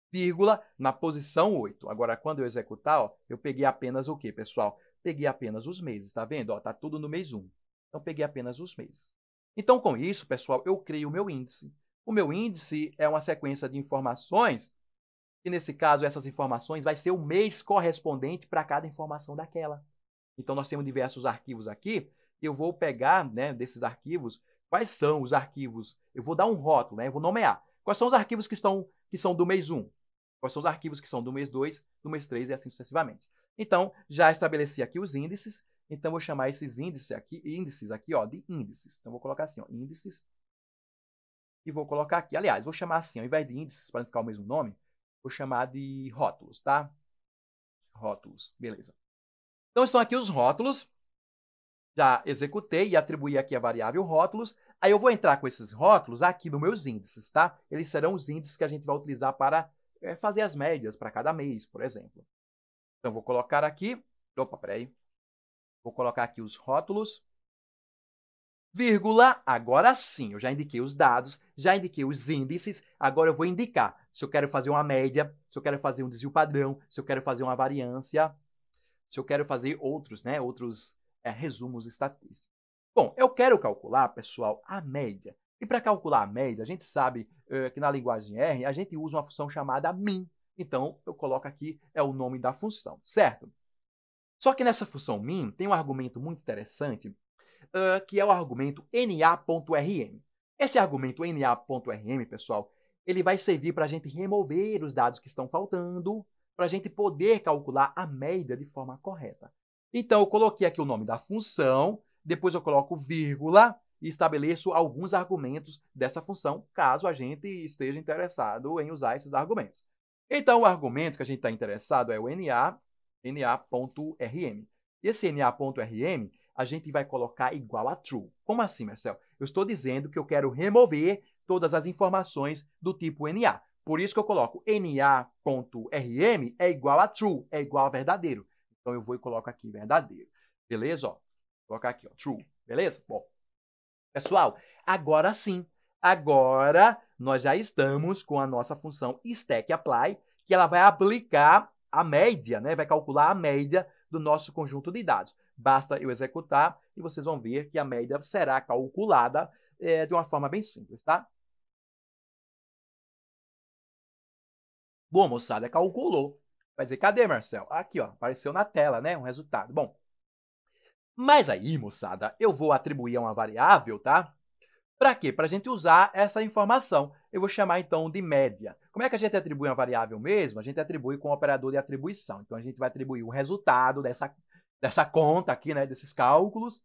A: vírgula, na posição 8. Agora, quando eu executar, ó, eu peguei apenas o quê, pessoal? Peguei apenas os meses, tá vendo? Ó, tá tudo no mês 1. Então, peguei apenas os meses. Então, com isso, pessoal, eu crio o meu índice. O meu índice é uma sequência de informações E nesse caso, essas informações vai ser o mês correspondente para cada informação daquela. Então, nós temos diversos arquivos aqui. Eu vou pegar, né, desses arquivos, quais são os arquivos. Eu vou dar um rótulo, né, eu vou nomear. Quais são os arquivos que são do mês 1? Quais são os arquivos que são do mês 2, do mês 3 e assim sucessivamente. Então, já estabeleci aqui os índices. Então, vou chamar esses índices aqui, ó, de índices. Então, vou colocar assim, ó, índices. E vou colocar aqui. Aliás, vou chamar assim, ao invés de índices, para não ficar o mesmo nome, vou chamar de rótulos, tá? Rótulos, beleza. Então, estão aqui os rótulos. Já executei e atribuí aqui a variável rótulos. Aí eu vou entrar com esses rótulos aqui nos meus índices, tá? Eles serão os índices que a gente vai utilizar para fazer as médias para cada mês, por exemplo. Então, vou colocar aqui... Opa, peraí. Vou colocar aqui os rótulos. Vírgula, agora sim, eu já indiquei os dados, já indiquei os índices, agora eu vou indicar se eu quero fazer uma média, se eu quero fazer um desvio padrão, se eu quero fazer uma variância, se eu quero fazer outros resumos estatísticos. Bom, eu quero calcular, pessoal, a média. E para calcular a média, a gente sabe que na linguagem R, a gente usa uma função chamada min. Então, eu coloco aqui, é o nome da função, certo? Só que nessa função min tem um argumento muito interessante, que é o argumento na.rm. Esse argumento na.rm, pessoal, ele vai servir para a gente remover os dados que estão faltando, para a gente poder calcular a média de forma correta. Então, eu coloquei aqui o nome da função, depois eu coloco vírgula e estabeleço alguns argumentos dessa função, caso a gente esteja interessado em usar esses argumentos. Então, o argumento que a gente está interessado é o na.rm. E esse na.rm a gente vai colocar igual a true. Como assim, Marcel? Eu estou dizendo que eu quero remover todas as informações do tipo NA. Por isso que eu coloco na.rm é igual a true, é igual a verdadeiro. Então, eu vou e coloco aqui verdadeiro. Beleza? Ó, vou colocar aqui, ó, true. Beleza? Bom, pessoal, agora sim. Agora, nós já estamos com a nossa função stackApply, que ela vai aplicar a média, né? Vai calcular a média do nosso conjunto de dados. Basta eu executar e vocês vão ver que a média será calculada de uma forma bem simples, tá? Bom, moçada, calculou. Vai dizer, cadê, Marcel? Aqui, ó, apareceu na tela, né? Um resultado. Bom, mas aí, moçada, eu vou atribuir a uma variável, tá? Para quê? Para a gente usar essa informação. Eu vou chamar, então, de média. Como é que a gente atribui uma variável mesmo? A gente atribui com o operador de atribuição. Então, a gente vai atribuir o resultado dessa conta aqui, né, desses cálculos,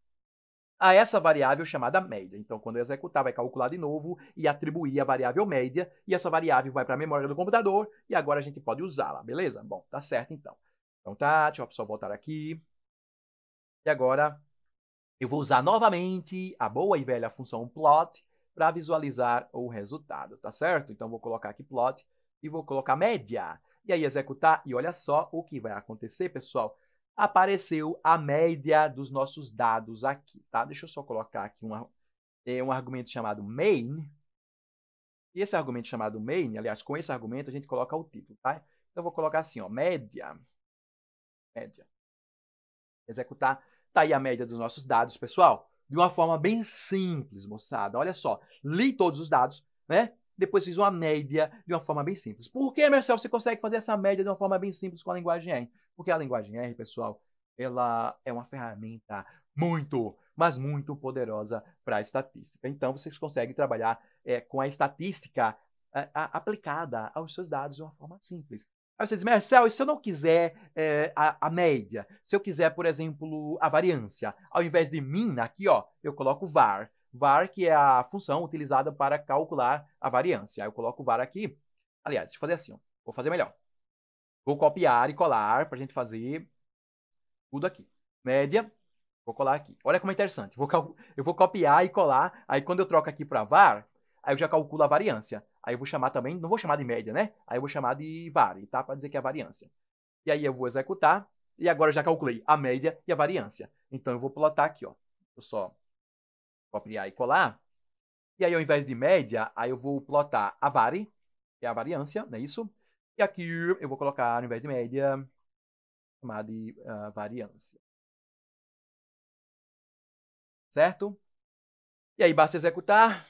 A: a essa variável chamada média. Então, quando eu executar, vai calcular de novo e atribuir a variável média, e essa variável vai para a memória do computador, e agora a gente pode usá-la, beleza? Bom, tá certo, então. Então, tá, deixa eu só voltar aqui. E agora, eu vou usar novamente a boa e velha função plot para visualizar o resultado, tá certo? Então, vou colocar aqui plot e vou colocar média. E aí, executar, e olha só o que vai acontecer, pessoal. Apareceu a média dos nossos dados aqui, tá? Deixa eu só colocar aqui um argumento chamado main. E esse argumento chamado main, aliás, com esse argumento a gente coloca o título, tá? Então, eu vou colocar assim, ó, média. Média. Executar. Tá aí a média dos nossos dados, pessoal. De uma forma bem simples, moçada. Olha só, li todos os dados, né? Depois fiz uma média de uma forma bem simples. Por que, Marcel, você consegue fazer essa média de uma forma bem simples com a linguagem R? Porque a linguagem R, pessoal, ela é uma ferramenta muito, mas muito poderosa para a estatística. Então, vocês conseguem trabalhar com a estatística aplicada aos seus dados de uma forma simples. Aí você diz, Marcel, e se eu não quiser a média? Se eu quiser, por exemplo, a variância? Ao invés de min, aqui, ó, eu coloco var. Var, que é a função utilizada para calcular a variância. Aí eu coloco var aqui. Aliás, deixa eu fazer assim, ó. Vou fazer melhor. Vou copiar e colar para a gente fazer tudo aqui. Média, vou colar aqui. Olha como é interessante. Eu vou copiar e colar. Aí quando eu troco aqui para var, aí eu já calculo a variância. Aí eu vou chamar também, não vou chamar de média, né? Aí eu vou chamar de var, tá? Para dizer que é a variância. E aí eu vou executar. E agora eu já calculei a média e a variância. Então eu vou plotar aqui, ó. Vou só copiar e colar. E aí ao invés de média, aí eu vou plotar a vari, que é a variância, não é isso? E aqui eu vou colocar, ao invés de média, chamar de variância. Certo? E aí basta executar.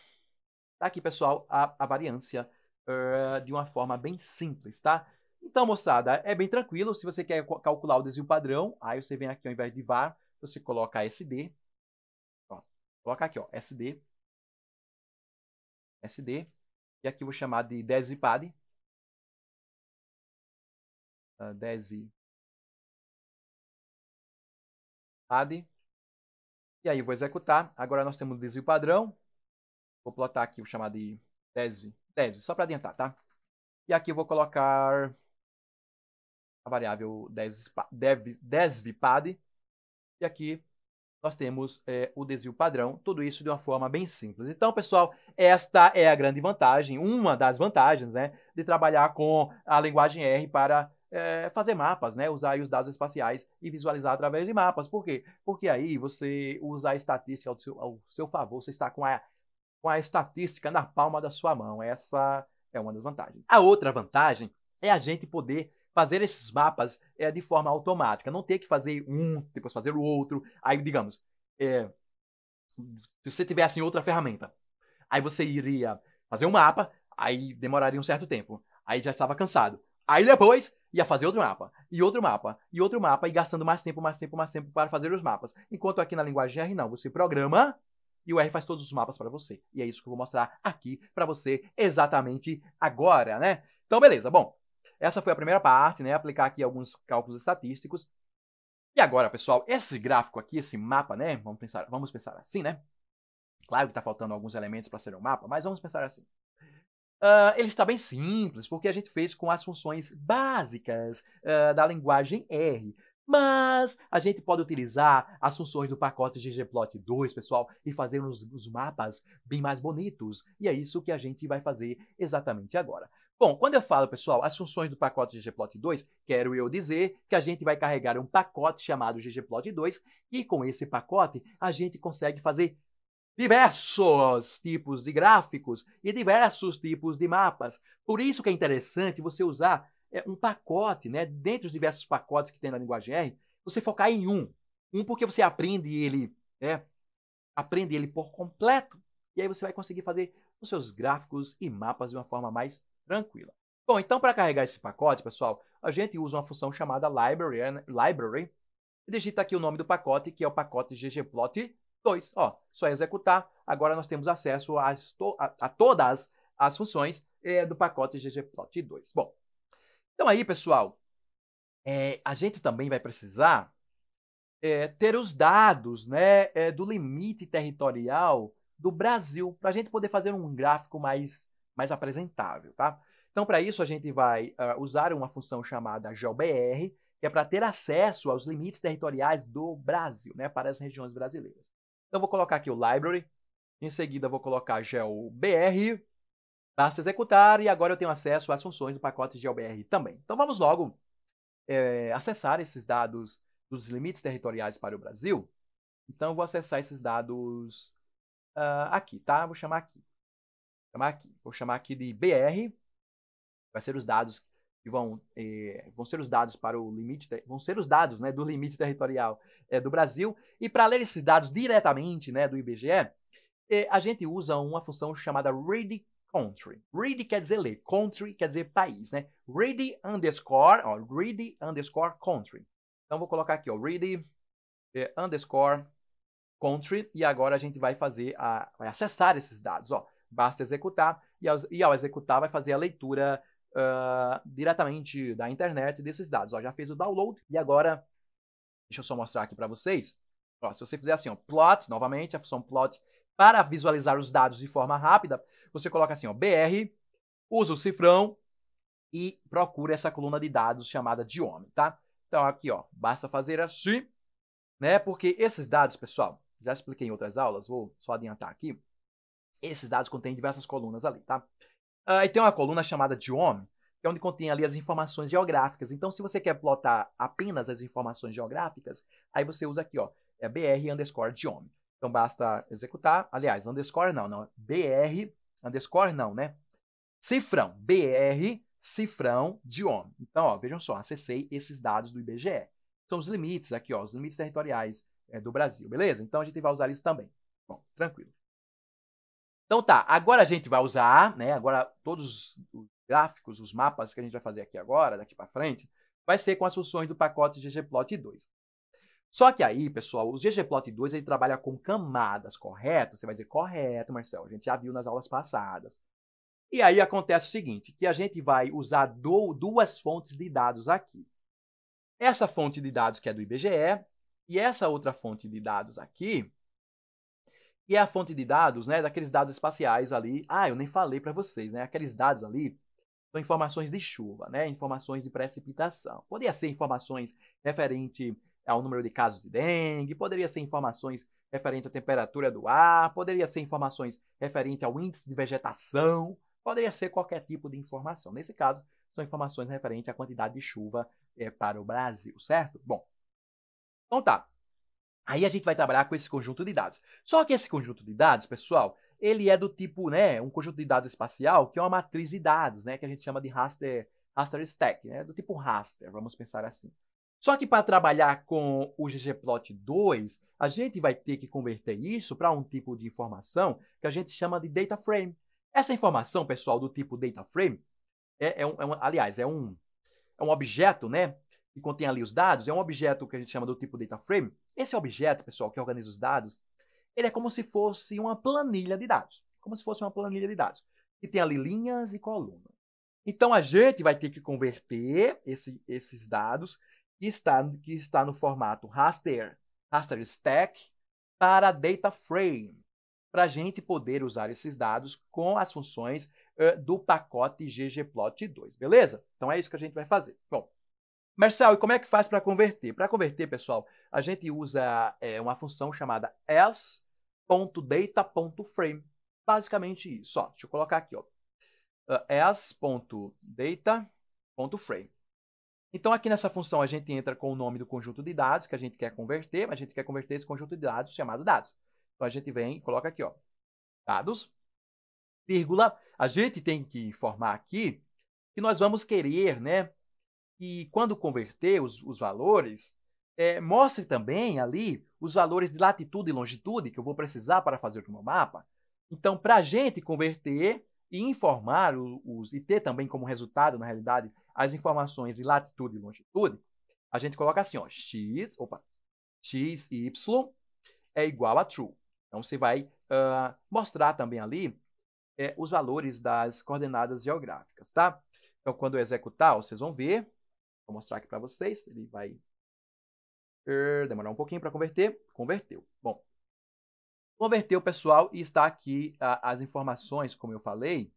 A: Tá aqui, pessoal, a variância de uma forma bem simples, tá? Então, moçada, é bem tranquilo. Se você quer calcular o desvio padrão, aí você vem aqui, ao invés de var, você coloca SD. Ó, coloca aqui, ó, SD. SD. E aqui eu vou chamar de desvipad. Desvipad. E aí eu vou executar. Agora nós temos o desvio padrão. Vou plotar aqui, vou chamar de desv, só para adiantar, tá? E aqui eu vou colocar a variável desvipad. E aqui nós temos o desvio padrão, tudo isso de uma forma bem simples. Então, pessoal, esta é a grande vantagem, uma das vantagens, né, de trabalhar com a linguagem R para fazer mapas, né, usar aí os dados espaciais e visualizar através de mapas. Por quê? Porque aí você usa a estatística ao seu favor, você está com a estatística na palma da sua mão. Essa é uma das vantagens. A outra vantagem é a gente poder fazer esses mapas de forma automática, não ter que fazer um, depois fazer o outro. Aí, digamos, se você tivesse em outra ferramenta, aí você iria fazer um mapa, aí demoraria um certo tempo, aí já estava cansado. Aí depois ia fazer outro mapa, e outro mapa, e outro mapa, e gastando mais tempo para fazer os mapas. Enquanto aqui na linguagem R não, você programa e o R faz todos os mapas para você. E é isso que eu vou mostrar aqui para você exatamente agora, né? Então, beleza. Bom, essa foi a primeira parte, né? Aplicar aqui alguns cálculos estatísticos. E agora, pessoal, esse gráfico aqui, esse mapa, né? Vamos pensar assim, né? Claro que está faltando alguns elementos para ser um mapa, mas vamos pensar assim. Ele está bem simples, porque a gente fez com as funções básicas da linguagem R. Mas a gente pode utilizar as funções do pacote ggplot2, pessoal, e fazer os mapas bem mais bonitos. E é isso que a gente vai fazer exatamente agora. Bom, quando eu falo, pessoal, as funções do pacote ggplot2, quero eu dizer que a gente vai carregar um pacote chamado ggplot2 e com esse pacote a gente consegue fazer diversos tipos de gráficos e diversos tipos de mapas. Por isso que é interessante você usar um pacote, né? Dentre os diversos pacotes que tem na linguagem R, você focar em um. Um porque você aprende ele por completo, e aí você vai conseguir fazer os seus gráficos e mapas de uma forma mais tranquila. Bom, então para carregar esse pacote, pessoal, a gente usa uma função chamada library e digita aqui o nome do pacote, que é o pacote ggplot2. Ó, só executar. Agora nós temos acesso a todas as funções do pacote ggplot2. Bom, então aí, pessoal, a gente também vai precisar ter os dados, né, do limite territorial do Brasil, para a gente poder fazer um gráfico mais apresentável, tá? Então, para isso, a gente vai usar uma função chamada geobr, que é para ter acesso aos limites territoriais do Brasil, né, para as regiões brasileiras. Então, vou colocar aqui o library, em seguida vou colocar geobr, basta executar, e agora eu tenho acesso às funções do pacote geobr também. Então, vamos logo acessar esses dados dos limites territoriais para o Brasil. Então, eu vou acessar esses dados aqui, tá? Vou chamar aqui. Vou chamar aqui de BR. Vai ser os dados que vão ser os dados para o limite, vão ser os dados, né, do limite territorial do Brasil. E para ler esses dados diretamente, né, do IBGE, a gente usa uma função chamada read country. Read quer dizer ler, country quer dizer país, né? Read underscore country. Então, vou colocar aqui, ó, read underscore country, e agora a gente vai vai acessar esses dados, ó. Basta executar, e ao executar vai fazer a leitura diretamente da internet desses dados. Ó, já fez o download, e agora, deixa eu só mostrar aqui para vocês. Ó, se você fizer assim, ó, plot, novamente, a função plot, para visualizar os dados de forma rápida, você coloca assim, ó, BR, usa o cifrão e procura essa coluna de dados chamada diome, tá? Então, aqui, ó, basta fazer assim, né? Porque esses dados, pessoal, já expliquei em outras aulas, vou só adiantar aqui. Esses dados contêm diversas colunas ali, tá? E tem uma coluna chamada diome, que é onde contém ali as informações geográficas. Então, se você quer plotar apenas as informações geográficas, aí você usa aqui, ó, br underscore diome. Então, basta executar, aliás, underscore não, br underscore não, né? Cifrão, br cifrão diome. Então, ó, vejam só, acessei esses dados do IBGE. São os limites aqui, ó, os limites territoriais do Brasil, beleza? Então, a gente vai usar isso também. Bom, tranquilo. Então tá, agora a gente vai usar, né, agora todos os gráficos, os mapas que a gente vai fazer aqui agora, daqui para frente, vai ser com as funções do pacote ggplot2. Só que aí, pessoal, o ggplot2 ele trabalha com camadas, correto? Você vai dizer, correto, Marcelo, a gente já viu nas aulas passadas. E aí acontece o seguinte, que a gente vai usar duas fontes de dados aqui. Essa fonte de dados que é do IBGE e essa outra fonte de dados aqui, que é a fonte de dados, né, daqueles dados espaciais ali. Ah, eu nem falei para vocês, né? Aqueles dados ali são informações de chuva, né? Informações de precipitação. Poderia ser informações referente ao número de casos de dengue, poderia ser informações referente à temperatura do ar, poderia ser informações referente ao índice de vegetação, poderia ser qualquer tipo de informação. Nesse caso, são informações referentes à quantidade de chuva para o Brasil, certo? Bom, então tá. Aí a gente vai trabalhar com esse conjunto de dados. Só que esse conjunto de dados, pessoal, ele é do tipo, né, um conjunto de dados espacial, que é uma matriz de dados, né, que a gente chama de raster stack, né, do tipo raster, vamos pensar assim. Só que para trabalhar com o ggplot2, a gente vai ter que converter isso para um tipo de informação que a gente chama de data frame. Essa informação, pessoal, do tipo data frame, aliás, é um objeto, né, que contém ali os dados, é um objeto que a gente chama do tipo data frame. Esse objeto, pessoal, que organiza os dados, ele é como se fosse uma planilha de dados. Como se fosse uma planilha de dados. Que tem ali linhas e colunas. Então, a gente vai ter que converter esses dados que está no formato raster stack para data frame. Para a gente poder usar esses dados com as funções do pacote ggplot2. Beleza? Então, é isso que a gente vai fazer. Bom, Marcelo, e como é que faz para converter? Para converter, pessoal, a gente usa uma função chamada as.data.frame. Basicamente isso. Ó, deixa eu colocar aqui, ó. as.data.frame. Então, aqui nessa função, a gente entra com o nome do conjunto de dados que a gente quer converter, mas a gente quer converter esse conjunto de dados chamado dados. Então, a gente vem e coloca aqui, ó, dados, vírgula. A gente tem que informar aqui que nós vamos querer, né, e quando converter os valores, mostre também ali os valores de latitude e longitude que eu vou precisar para fazer o meu mapa. Então, para a gente converter e informar e ter também como resultado, na realidade, as informações de latitude e longitude, a gente coloca assim, ó, x, y é igual a true. Então, você vai mostrar também ali os valores das coordenadas geográficas, tá? Então, quando eu executar, vocês vão ver. Vou mostrar aqui para vocês. Ele vai demorar um pouquinho para converter. Converteu. Bom, converteu, pessoal, e está aqui as informações, como eu falei,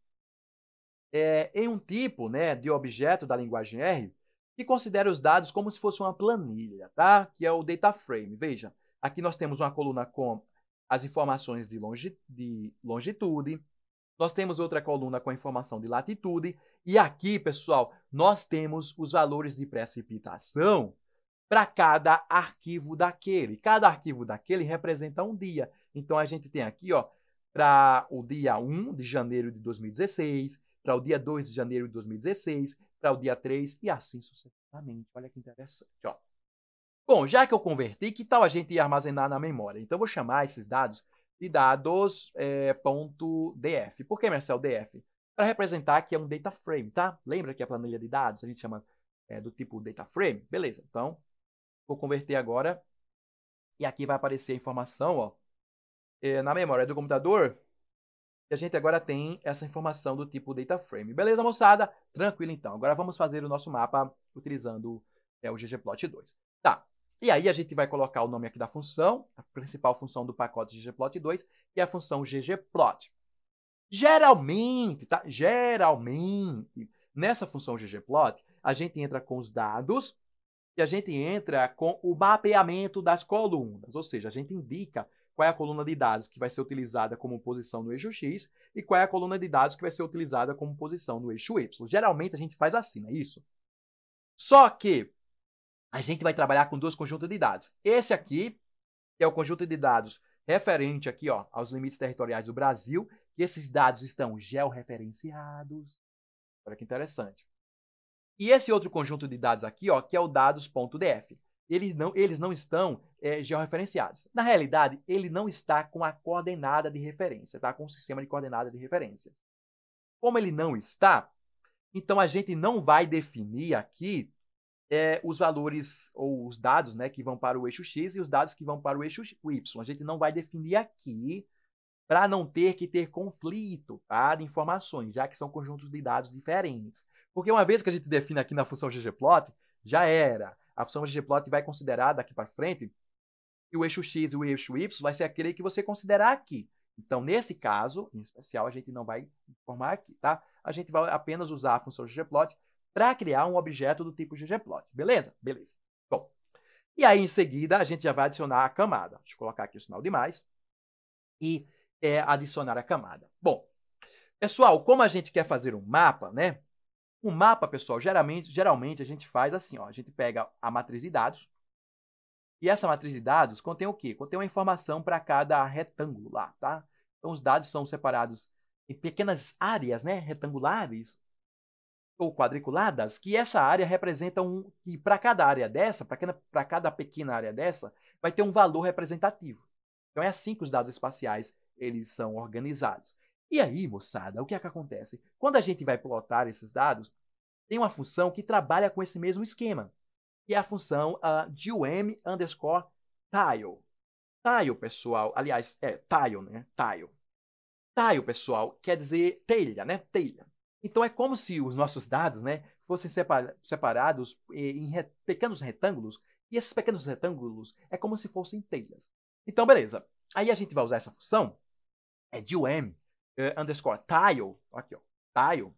A: em um tipo, né, de objeto da linguagem R que considera os dados como se fosse uma planilha, tá? Que é o data frame. Veja, aqui nós temos uma coluna com as informações de longitude. Nós temos outra coluna com a informação de latitude. E aqui, pessoal, nós temos os valores de precipitação para cada arquivo daquele. Cada arquivo daquele representa um dia. Então, a gente tem aqui, ó, para o dia 1 de janeiro de 2016, para o dia 2 de janeiro de 2016, para o dia 3 e assim sucessivamente. Olha que interessante, ó. Bom, já que eu converti, que tal a gente ir armazenar na memória? Então, eu vou chamar esses dados de dados.df. Por que, Marcel, DF? Para representar que é um data frame, tá? Lembra que a planilha de dados a gente chama do tipo data frame? Beleza, então, vou converter agora. E aqui vai aparecer a informação, ó, na memória do computador. E a gente agora tem essa informação do tipo data frame. Beleza, moçada? Tranquilo, então. Agora vamos fazer o nosso mapa utilizando o ggplot2. Tá. E aí a gente vai colocar o nome aqui da função, a principal função do pacote ggplot2, que é a função ggplot. Geralmente, tá? Geralmente, nessa função ggplot, a gente entra com os dados e a gente entra com o mapeamento das colunas. Ou seja, a gente indica qual é a coluna de dados que vai ser utilizada como posição no eixo X e qual é a coluna de dados que vai ser utilizada como posição no eixo Y. Geralmente, a gente faz assim, não é isso? Só que a gente vai trabalhar com dois conjuntos de dados. Esse aqui, que é o conjunto de dados referente aqui, ó, aos limites territoriais do Brasil, e esses dados estão georreferenciados. Olha que interessante. E esse outro conjunto de dados aqui, ó, que é o dados.df. Eles não estão georreferenciados. Na realidade, ele não está com a coordenada de referência, tá? Com o sistema de coordenada de referências. Como ele não está, então a gente não vai definir aqui os valores ou os dados, né, que vão para o eixo X e os dados que vão para o eixo Y. A gente não vai definir aqui para não ter que ter conflito, tá, de informações, já que são conjuntos de dados diferentes. Porque uma vez que a gente define aqui na função ggplot, já era. A função ggplot vai considerar daqui para frente que o eixo X e o eixo Y vai ser aquele que você considerar aqui. Então, nesse caso, em especial, a gente não vai informar aqui, tá? A gente vai apenas usar a função ggplot para criar um objeto do tipo ggplot. Beleza? Beleza. Bom, e aí, em seguida, a gente já vai adicionar a camada. Deixa eu colocar aqui o sinal de mais. E adicionar a camada. Bom, pessoal, como a gente quer fazer um mapa, né? Um mapa, pessoal, geralmente a gente faz assim, ó. A gente pega a matriz de dados. E essa matriz de dados contém o quê? Contém uma informação para cada retângulo lá, tá? Então, os dados são separados em pequenas áreas, né? Retangulares ou quadriculadas, que essa área representa que para cada área dessa, para cada pequena área dessa, vai ter um valor representativo. Então, é assim que os dados espaciais eles são organizados. E aí, moçada, o que é que acontece? Quando a gente vai plotar esses dados, tem uma função que trabalha com esse mesmo esquema, que é a função GUM_tile. Tile, pessoal, aliás, tile, né? Tile. Tile, pessoal, quer dizer telha, né? Telha. Então, é como se os nossos dados, né, fossem separados em pequenos retângulos, e esses pequenos retângulos é como se fossem telhas. Então, beleza. Aí a gente vai usar essa função, GUM_tile, aqui, ó, tile,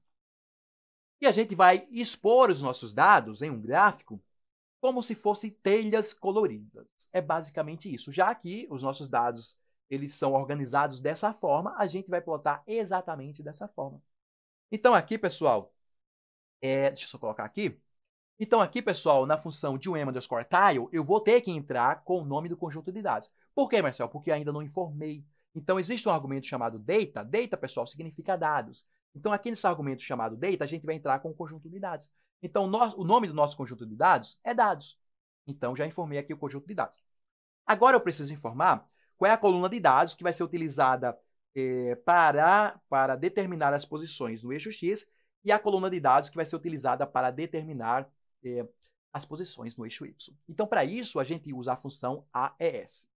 A: e a gente vai expor os nossos dados em um gráfico como se fossem telhas coloridas. É basicamente isso. Já que os nossos dados eles são organizados dessa forma, a gente vai plotar exatamente dessa forma. Então, aqui, pessoal, deixa eu só colocar aqui. Então, aqui, pessoal, na função GUM_tile, eu vou ter que entrar com o nome do conjunto de dados. Por quê, Marcelo? Porque ainda não informei. Então, existe um argumento chamado data. Data, pessoal, significa dados. Então, aqui nesse argumento chamado data, a gente vai entrar com o conjunto de dados. Então, o nome do nosso conjunto de dados é dados. Então, já informei aqui o conjunto de dados. Agora, eu preciso informar qual é a coluna de dados que vai ser utilizada para determinar as posições no eixo X e a coluna de dados que vai ser utilizada para determinar as posições no eixo Y. Então, para isso, a gente usa a função AES.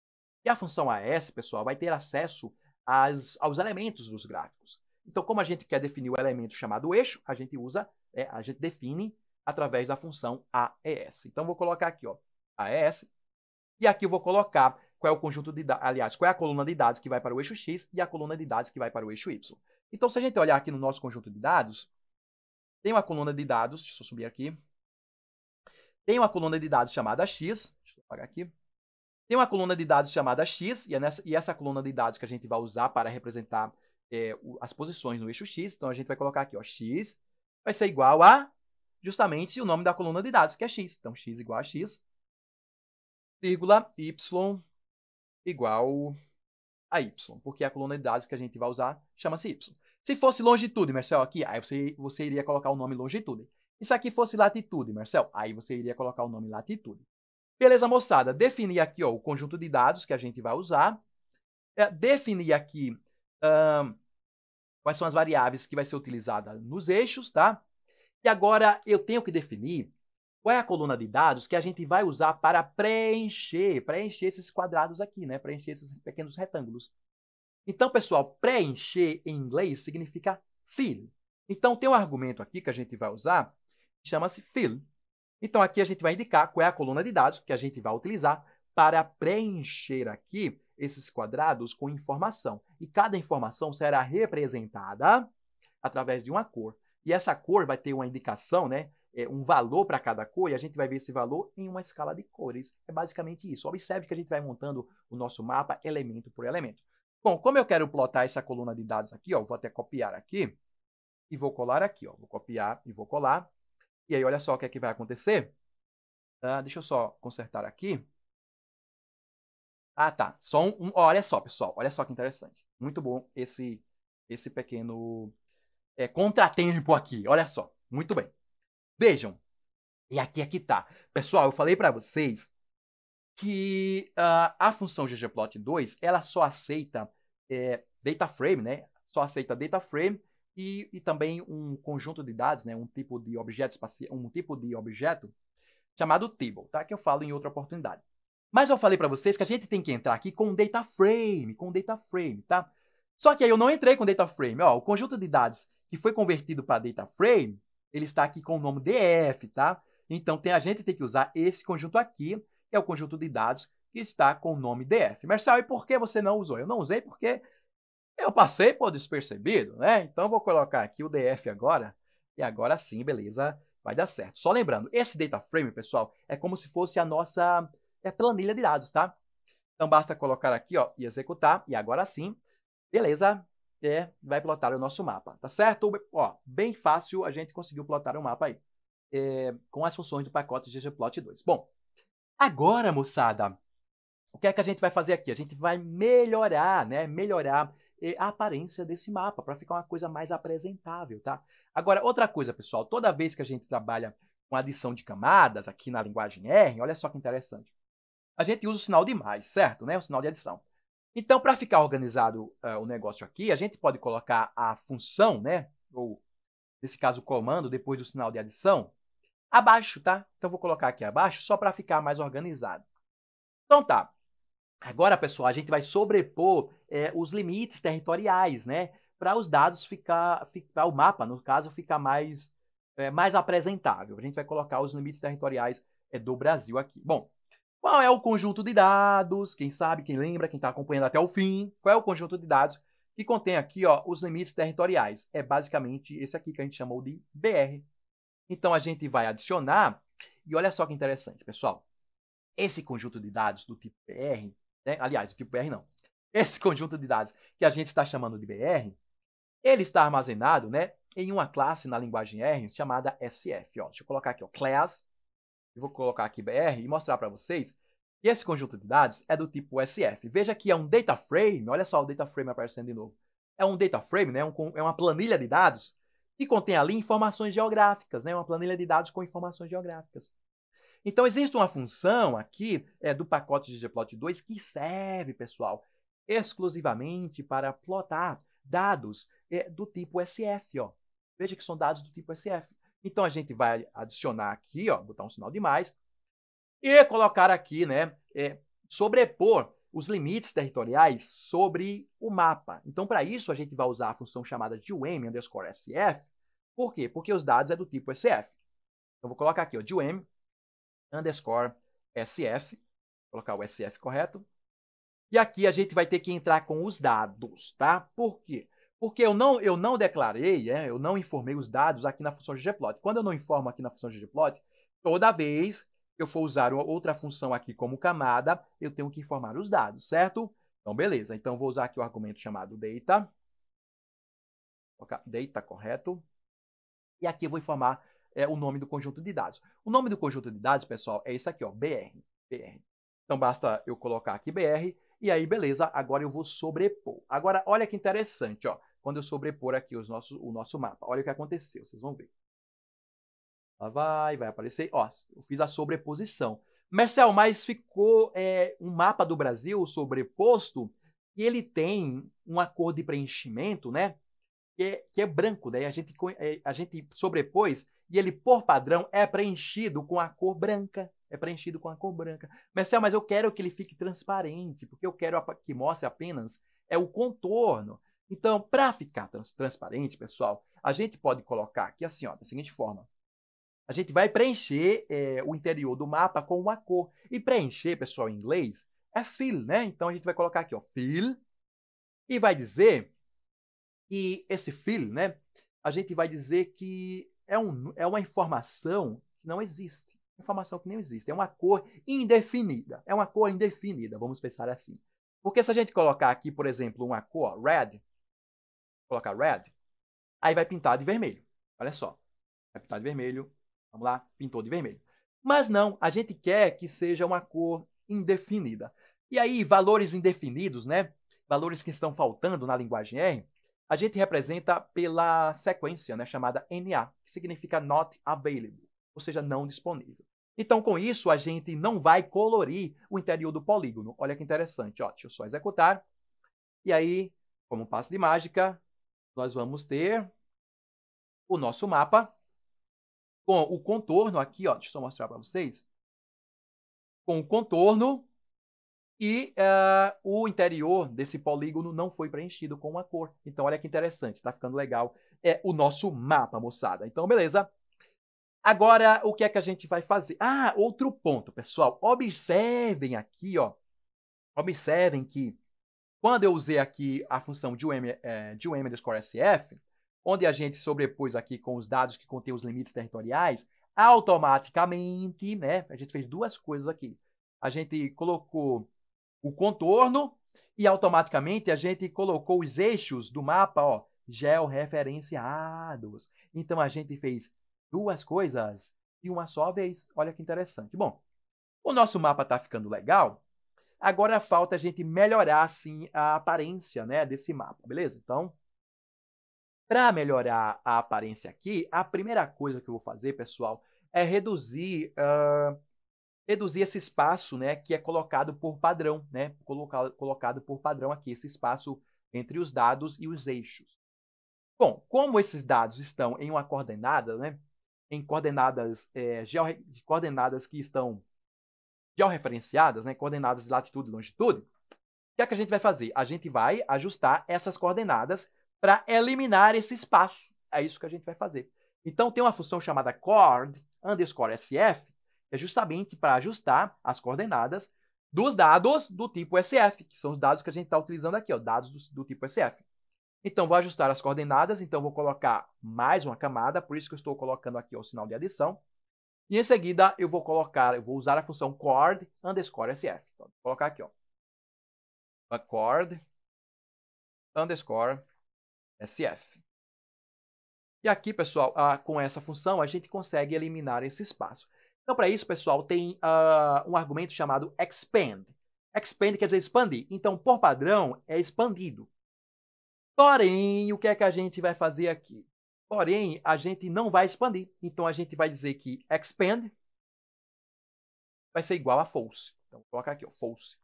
A: E a função AES, pessoal, vai ter acesso aos elementos dos gráficos. Então, como a gente quer definir o elemento chamado eixo, a gente define através da função AES. Então, vou colocar aqui, ó, AES, e aqui eu vou colocar qual é o conjunto de dados, aliás, qual é a coluna de dados que vai para o eixo X e a coluna de dados que vai para o eixo Y. Então, se a gente olhar aqui no nosso conjunto de dados, tem uma coluna de dados, deixa eu subir aqui, tem uma coluna de dados chamada X, deixa eu apagar aqui, tem uma coluna de dados chamada X, e essa coluna de dados que a gente vai usar para representar as posições no eixo X, então a gente vai colocar aqui, ó, X vai ser igual a justamente o nome da coluna de dados, que é X. Então, X igual a X, vírgula, Y igual a Y, porque a coluna de dados que a gente vai usar chama-se Y. Se fosse longitude, Marcel, aqui, aí você iria colocar o nome longitude. E se aqui fosse latitude, Marcel, aí você iria colocar o nome latitude. Beleza, moçada? Definir aqui, ó, o conjunto de dados que a gente vai usar. Definir aqui quais são as variáveis que vai ser utilizada nos eixos, tá? E agora eu tenho que definir qual é a coluna de dados que a gente vai usar para preencher esses quadrados aqui, né? Preencher esses pequenos retângulos. Então, pessoal, preencher em inglês significa fill. Então, tem um argumento aqui que a gente vai usar, que chama-se fill. Então, aqui a gente vai indicar qual é a coluna de dados que a gente vai utilizar para preencher aqui esses quadrados com informação. E cada informação será representada através de uma cor. E essa cor vai ter uma indicação, né? Um valor para cada cor, e a gente vai ver esse valor em uma escala de cores. É basicamente isso. Observe que a gente vai montando o nosso mapa elemento por elemento. Bom, como eu quero plotar essa coluna de dados aqui, ó, vou até copiar aqui e vou colar aqui. Ó. Vou copiar e vou colar. E aí, olha só o que é que vai acontecer. Deixa eu só consertar aqui. Tá. Olha só, pessoal. Olha só que interessante. Muito bom esse pequeno contratempo aqui. Olha só. Muito bem. Vejam. E aqui tá. Pessoal, eu falei para vocês que a função ggplot2, ela só aceita data frame, né? Só aceita data frame e também um conjunto de dados, né? Um tipo de objeto espacial, um tipo de objeto chamado table, tá? Que eu falo em outra oportunidade. Mas eu falei para vocês que a gente tem que entrar aqui com data frame, tá? Só que aí eu não entrei com data frame. Ó, o conjunto de dados que foi convertido para data frame, ele está aqui com o nome DF, tá? Então a gente tem que usar esse conjunto aqui, que é o conjunto de dados que está com o nome DF. Marcelo, e por que você não usou? Eu não usei porque eu passei por despercebido, né? Então eu vou colocar aqui o DF agora, e agora sim, beleza, vai dar certo. Só lembrando, esse data frame, pessoal, é como se fosse a nossa planilha de dados, tá? Então basta colocar aqui, ó, e executar, e agora sim, beleza, vai plotar o nosso mapa, tá certo? Ó, bem fácil, a gente conseguiu plotar o mapa aí, com as funções do pacote ggplot2. Bom, agora, moçada, o que é que a gente vai fazer aqui? A gente vai melhorar, né? Melhorar a aparência desse mapa para ficar uma coisa mais apresentável, tá? Agora, outra coisa, pessoal, toda vez que a gente trabalha com adição de camadas aqui na linguagem R, olha só que interessante. A gente usa o sinal de mais, certo? Né? O sinal de adição. Então, para ficar organizado o negócio aqui, a gente pode colocar a função, né? Ou, nesse caso, o comando, depois do sinal de adição, abaixo, tá? Então, eu vou colocar aqui abaixo só para ficar mais organizado. Então, tá. Agora, pessoal, a gente vai sobrepor os limites territoriais, né? Para os dados o mapa, no caso, ficar mais apresentável. A gente vai colocar os limites territoriais do Brasil aqui. Bom, qual é o conjunto de dados? Quem sabe, quem lembra, quem está acompanhando até o fim, qual é o conjunto de dados que contém aqui, ó, os limites territoriais? É basicamente esse aqui que a gente chamou de BR. Então, a gente vai adicionar, e olha só que interessante, pessoal. Esse conjunto de dados do tipo BR, né? Aliás, do tipo BR não. Esse conjunto de dados que a gente está chamando de BR, ele está armazenado, né, em uma classe na linguagem R chamada SF. Ó. Deixa eu colocar aqui, ó, class. Eu vou colocar aqui BR e mostrar para vocês que esse conjunto de dados é do tipo SF. Veja que é um data frame, olha só o data frame aparecendo de novo. É um data frame, né, é uma planilha de dados que contém ali informações geográficas, né, uma planilha de dados com informações geográficas. Então, existe uma função aqui do pacote ggplot2 que serve, pessoal, exclusivamente para plotar dados do tipo SF. Ó. Veja que são dados do tipo SF. Então, a gente vai adicionar aqui, ó, botar um sinal de mais, e colocar aqui, né, sobrepor os limites territoriais sobre o mapa. Então, para isso, a gente vai usar a função chamada GUM_SF. Por quê? Porque os dados é do tipo SF. Então, vou colocar aqui, ó, GUM_SF, colocar o SF correto. E aqui a gente vai ter que entrar com os dados, tá? Por quê? Porque eu não declarei, eu não informei os dados aqui na função ggplot. Quando eu não informo aqui na função ggplot, toda vez que eu for usar outra função aqui como camada, eu tenho que informar os dados, certo? Então, beleza. Então, vou usar aqui o argumento chamado data. Data, correto. E aqui eu vou informar o nome do conjunto de dados. O nome do conjunto de dados, pessoal, é esse aqui, ó, BR. Então, basta eu colocar aqui BR, e aí, beleza, agora eu vou sobrepor. Agora, olha que interessante, ó, quando eu sobrepor aqui o nosso mapa. Olha o que aconteceu, vocês vão ver. Lá vai aparecer, ó, eu fiz a sobreposição. Marcel, mas ficou um mapa do Brasil sobreposto, e ele tem uma cor de preenchimento, né? Que é branco, né? A gente sobrepôs e ele, por padrão, é preenchido com a cor branca. Marcel, mas eu quero que ele fique transparente, porque eu quero que mostre apenas o contorno. Então, para ficar transparente, pessoal, a gente pode colocar aqui assim, ó, da seguinte forma. A gente vai preencher o interior do mapa com uma cor. E preencher, pessoal, em inglês, é fill, né? Então, a gente vai colocar aqui, ó, fill, e vai dizer que esse fill, né, a gente vai dizer que é uma informação que não existe. Informação que não existe. É uma cor indefinida. É uma cor indefinida, vamos pensar assim. Porque se a gente colocar aqui, por exemplo, uma cor, red, colocar red, aí vai pintar de vermelho. Olha só. Vai pintar de vermelho. Vamos lá, pintou de vermelho. Mas não, a gente quer que seja uma cor indefinida. E aí, valores indefinidos, né? Valores que estão faltando na linguagem R, a gente representa pela sequência, né, chamada NA, que significa not available, ou seja, não disponível. Então, com isso, a gente não vai colorir o interior do polígono. Olha que interessante. Ó, deixa eu só executar. E aí, como passo de mágica, nós vamos ter o nosso mapa com o contorno aqui, ó, deixa eu só mostrar para vocês, com o contorno e o interior desse polígono não foi preenchido com uma cor. Então, olha que interessante, está ficando legal. É o nosso mapa, moçada. Então, beleza. Agora, o que é que a gente vai fazer? Ah, outro ponto, pessoal. Observem aqui, ó. Observem que quando eu usei aqui a função DOM_SF, onde a gente sobrepôs aqui com os dados que contêm os limites territoriais, automaticamente, né, a gente fez duas coisas aqui. A gente colocou o contorno e automaticamente a gente colocou os eixos do mapa, ó, georreferenciados. Então a gente fez duas coisas de uma só vez. Olha que interessante. Bom, o nosso mapa está ficando legal. Agora falta a gente melhorar, assim, a aparência, né, desse mapa, beleza? Então, para melhorar a aparência aqui, a primeira coisa que eu vou fazer, pessoal, é reduzir esse espaço, né, que é colocado por padrão, né, colocado por padrão aqui, esse espaço entre os dados e os eixos. Bom, como esses dados estão em uma coordenada, né, em coordenadas, coordenadas que estão georreferenciadas, né, coordenadas de latitude e longitude, o que é que a gente vai fazer? A gente vai ajustar essas coordenadas para eliminar esse espaço. É isso que a gente vai fazer. Então, tem uma função chamada coord_SF, que é justamente para ajustar as coordenadas dos dados do tipo SF, que são os dados que a gente está utilizando aqui, ó, dados do tipo SF. Então, vou ajustar as coordenadas, então vou colocar mais uma camada, por isso que eu estou colocando aqui ó, o sinal de adição. E em seguida, eu vou usar a função coord_SF. Então, vou colocar aqui, ó, coord_SF. E aqui, pessoal, com essa função, a gente consegue eliminar esse espaço. Então, para isso, pessoal, tem um argumento chamado expand. Expand quer dizer expandir. Então, por padrão, é expandido. Porém, o que é que a gente vai fazer aqui? Porém, a gente não vai expandir. Então, a gente vai dizer que expand vai ser igual a false. Então, vou colocar aqui, ó, false.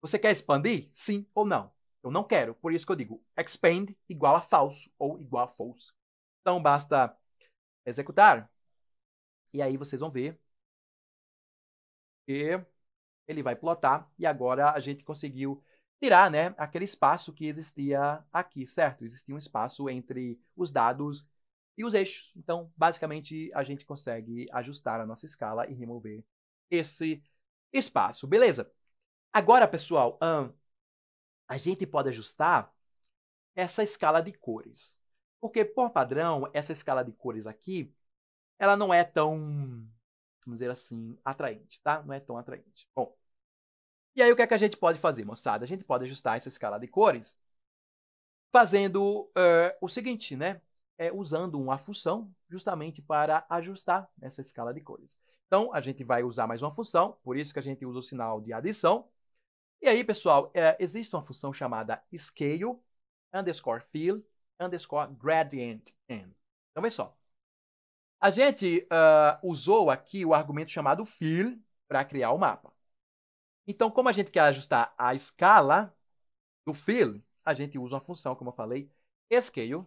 A: Você quer expandir? Sim ou não? Eu não quero. Por isso que eu digo expand igual a falso ou igual a false. Então, basta executar. E aí vocês vão ver que ele vai plotar. E agora a gente conseguiu tirar, né, aquele espaço que existia aqui, certo? Existia um espaço entre os dados e os eixos. Então, basicamente, a gente consegue ajustar a nossa escala e remover esse espaço. Beleza? Agora, pessoal, a gente pode ajustar essa escala de cores. Porque, por padrão, essa escala de cores aqui, ela não é tão, vamos dizer assim, atraente, tá? Não é tão atraente. Bom, e aí o que é que a gente pode fazer, moçada? A gente pode ajustar essa escala de cores fazendo o seguinte, né? Usando uma função justamente para ajustar essa escala de cores. Então, a gente vai usar mais uma função, por isso que a gente usa o sinal de adição. E aí, pessoal, existe uma função chamada scale_fill_gradient_n. Então, vê só. A gente usou aqui o argumento chamado fill para criar o mapa. Então, como a gente quer ajustar a escala do fill, a gente usa uma função, como eu falei, scale,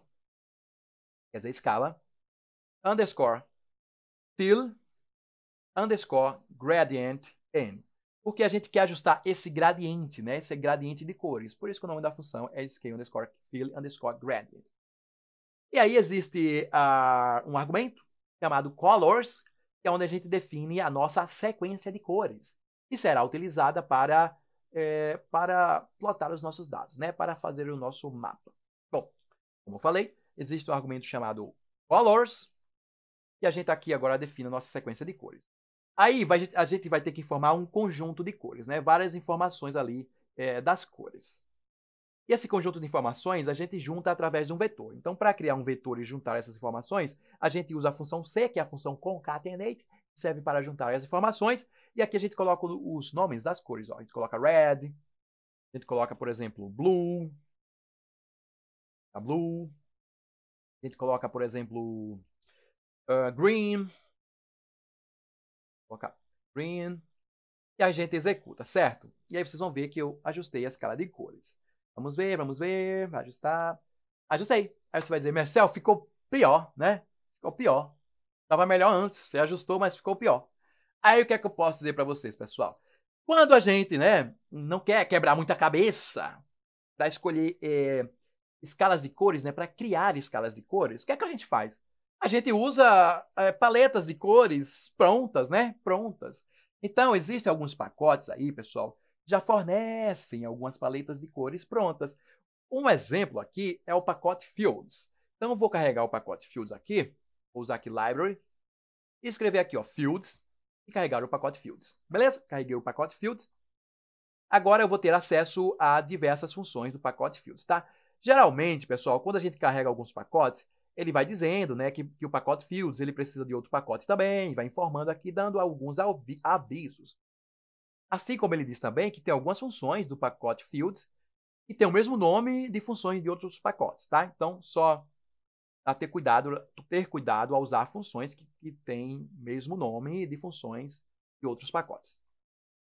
A: quer dizer, escala, _fill_gradient_n. Porque a gente quer ajustar esse gradiente, né? Esse gradiente de cores. Por isso que o nome da função é scale_fill_gradient. E aí existe um argumento chamado colors, que é onde a gente define a nossa sequência de cores, que será utilizada para plotar os nossos dados, né? Para fazer o nosso mapa. Bom, como eu falei, existe um argumento chamado colors, e a gente aqui agora define a nossa sequência de cores. Aí a gente vai ter que informar um conjunto de cores, né? Várias informações ali das cores. E esse conjunto de informações a gente junta através de um vetor. Então, para criar um vetor e juntar essas informações, a gente usa a função C, que é a função concatenate, que serve para juntar as informações. E aqui a gente coloca os nomes das cores. Ó. A gente coloca red, a gente coloca, por exemplo, blue, a gente coloca, por exemplo, green, coloca green, e a gente executa, certo? E aí vocês vão ver que eu ajustei a escala de cores. Vamos ver, ajustar. Ajustei. Aí você vai dizer, Marcel, ficou pior, né? Ficou pior. Tava melhor antes, você ajustou, mas ficou pior. Aí o que é que eu posso dizer para vocês, pessoal? Quando a gente, né, não quer quebrar muita cabeça para escolher escalas de cores, né, para criar escalas de cores, o que é que a gente faz? A gente usa paletas de cores prontas, né? Prontas. Então, existem alguns pacotes aí, pessoal, que já fornecem algumas paletas de cores prontas. Um exemplo aqui é o pacote Fields. Então, eu vou carregar o pacote Fields aqui, vou usar aqui Library, e escrever aqui, ó, Fields, e carregar o pacote Fields. Beleza? Carreguei o pacote Fields. Agora eu vou ter acesso a diversas funções do pacote Fields, tá? Geralmente, pessoal, quando a gente carrega alguns pacotes, ele vai dizendo, né, que o pacote Fields ele precisa de outro pacote também, vai informando aqui, dando alguns avisos. Assim como ele diz também que tem algumas funções do pacote Fields que tem o mesmo nome de funções de outros pacotes, tá? Então, só a ter cuidado ao usar funções que têm mesmo nome de funções de outros pacotes.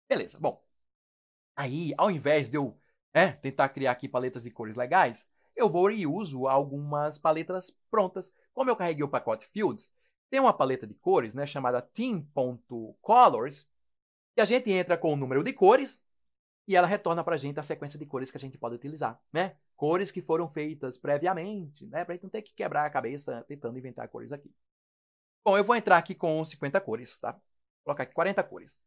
A: Beleza, bom. Aí, ao invés de eu tentar criar aqui paletas de cores legais, eu vou e uso algumas paletas prontas. Como eu carreguei o pacote Fields, tem uma paleta de cores, né, chamada theme.colors, e a gente entra com o número de cores e ela retorna para a gente a sequência de cores que a gente pode utilizar, né? Cores que foram feitas previamente, né, para a gente não ter que quebrar a cabeça tentando inventar cores aqui. Bom, eu vou entrar aqui com 50 cores, tá? Vou colocar aqui 40 cores.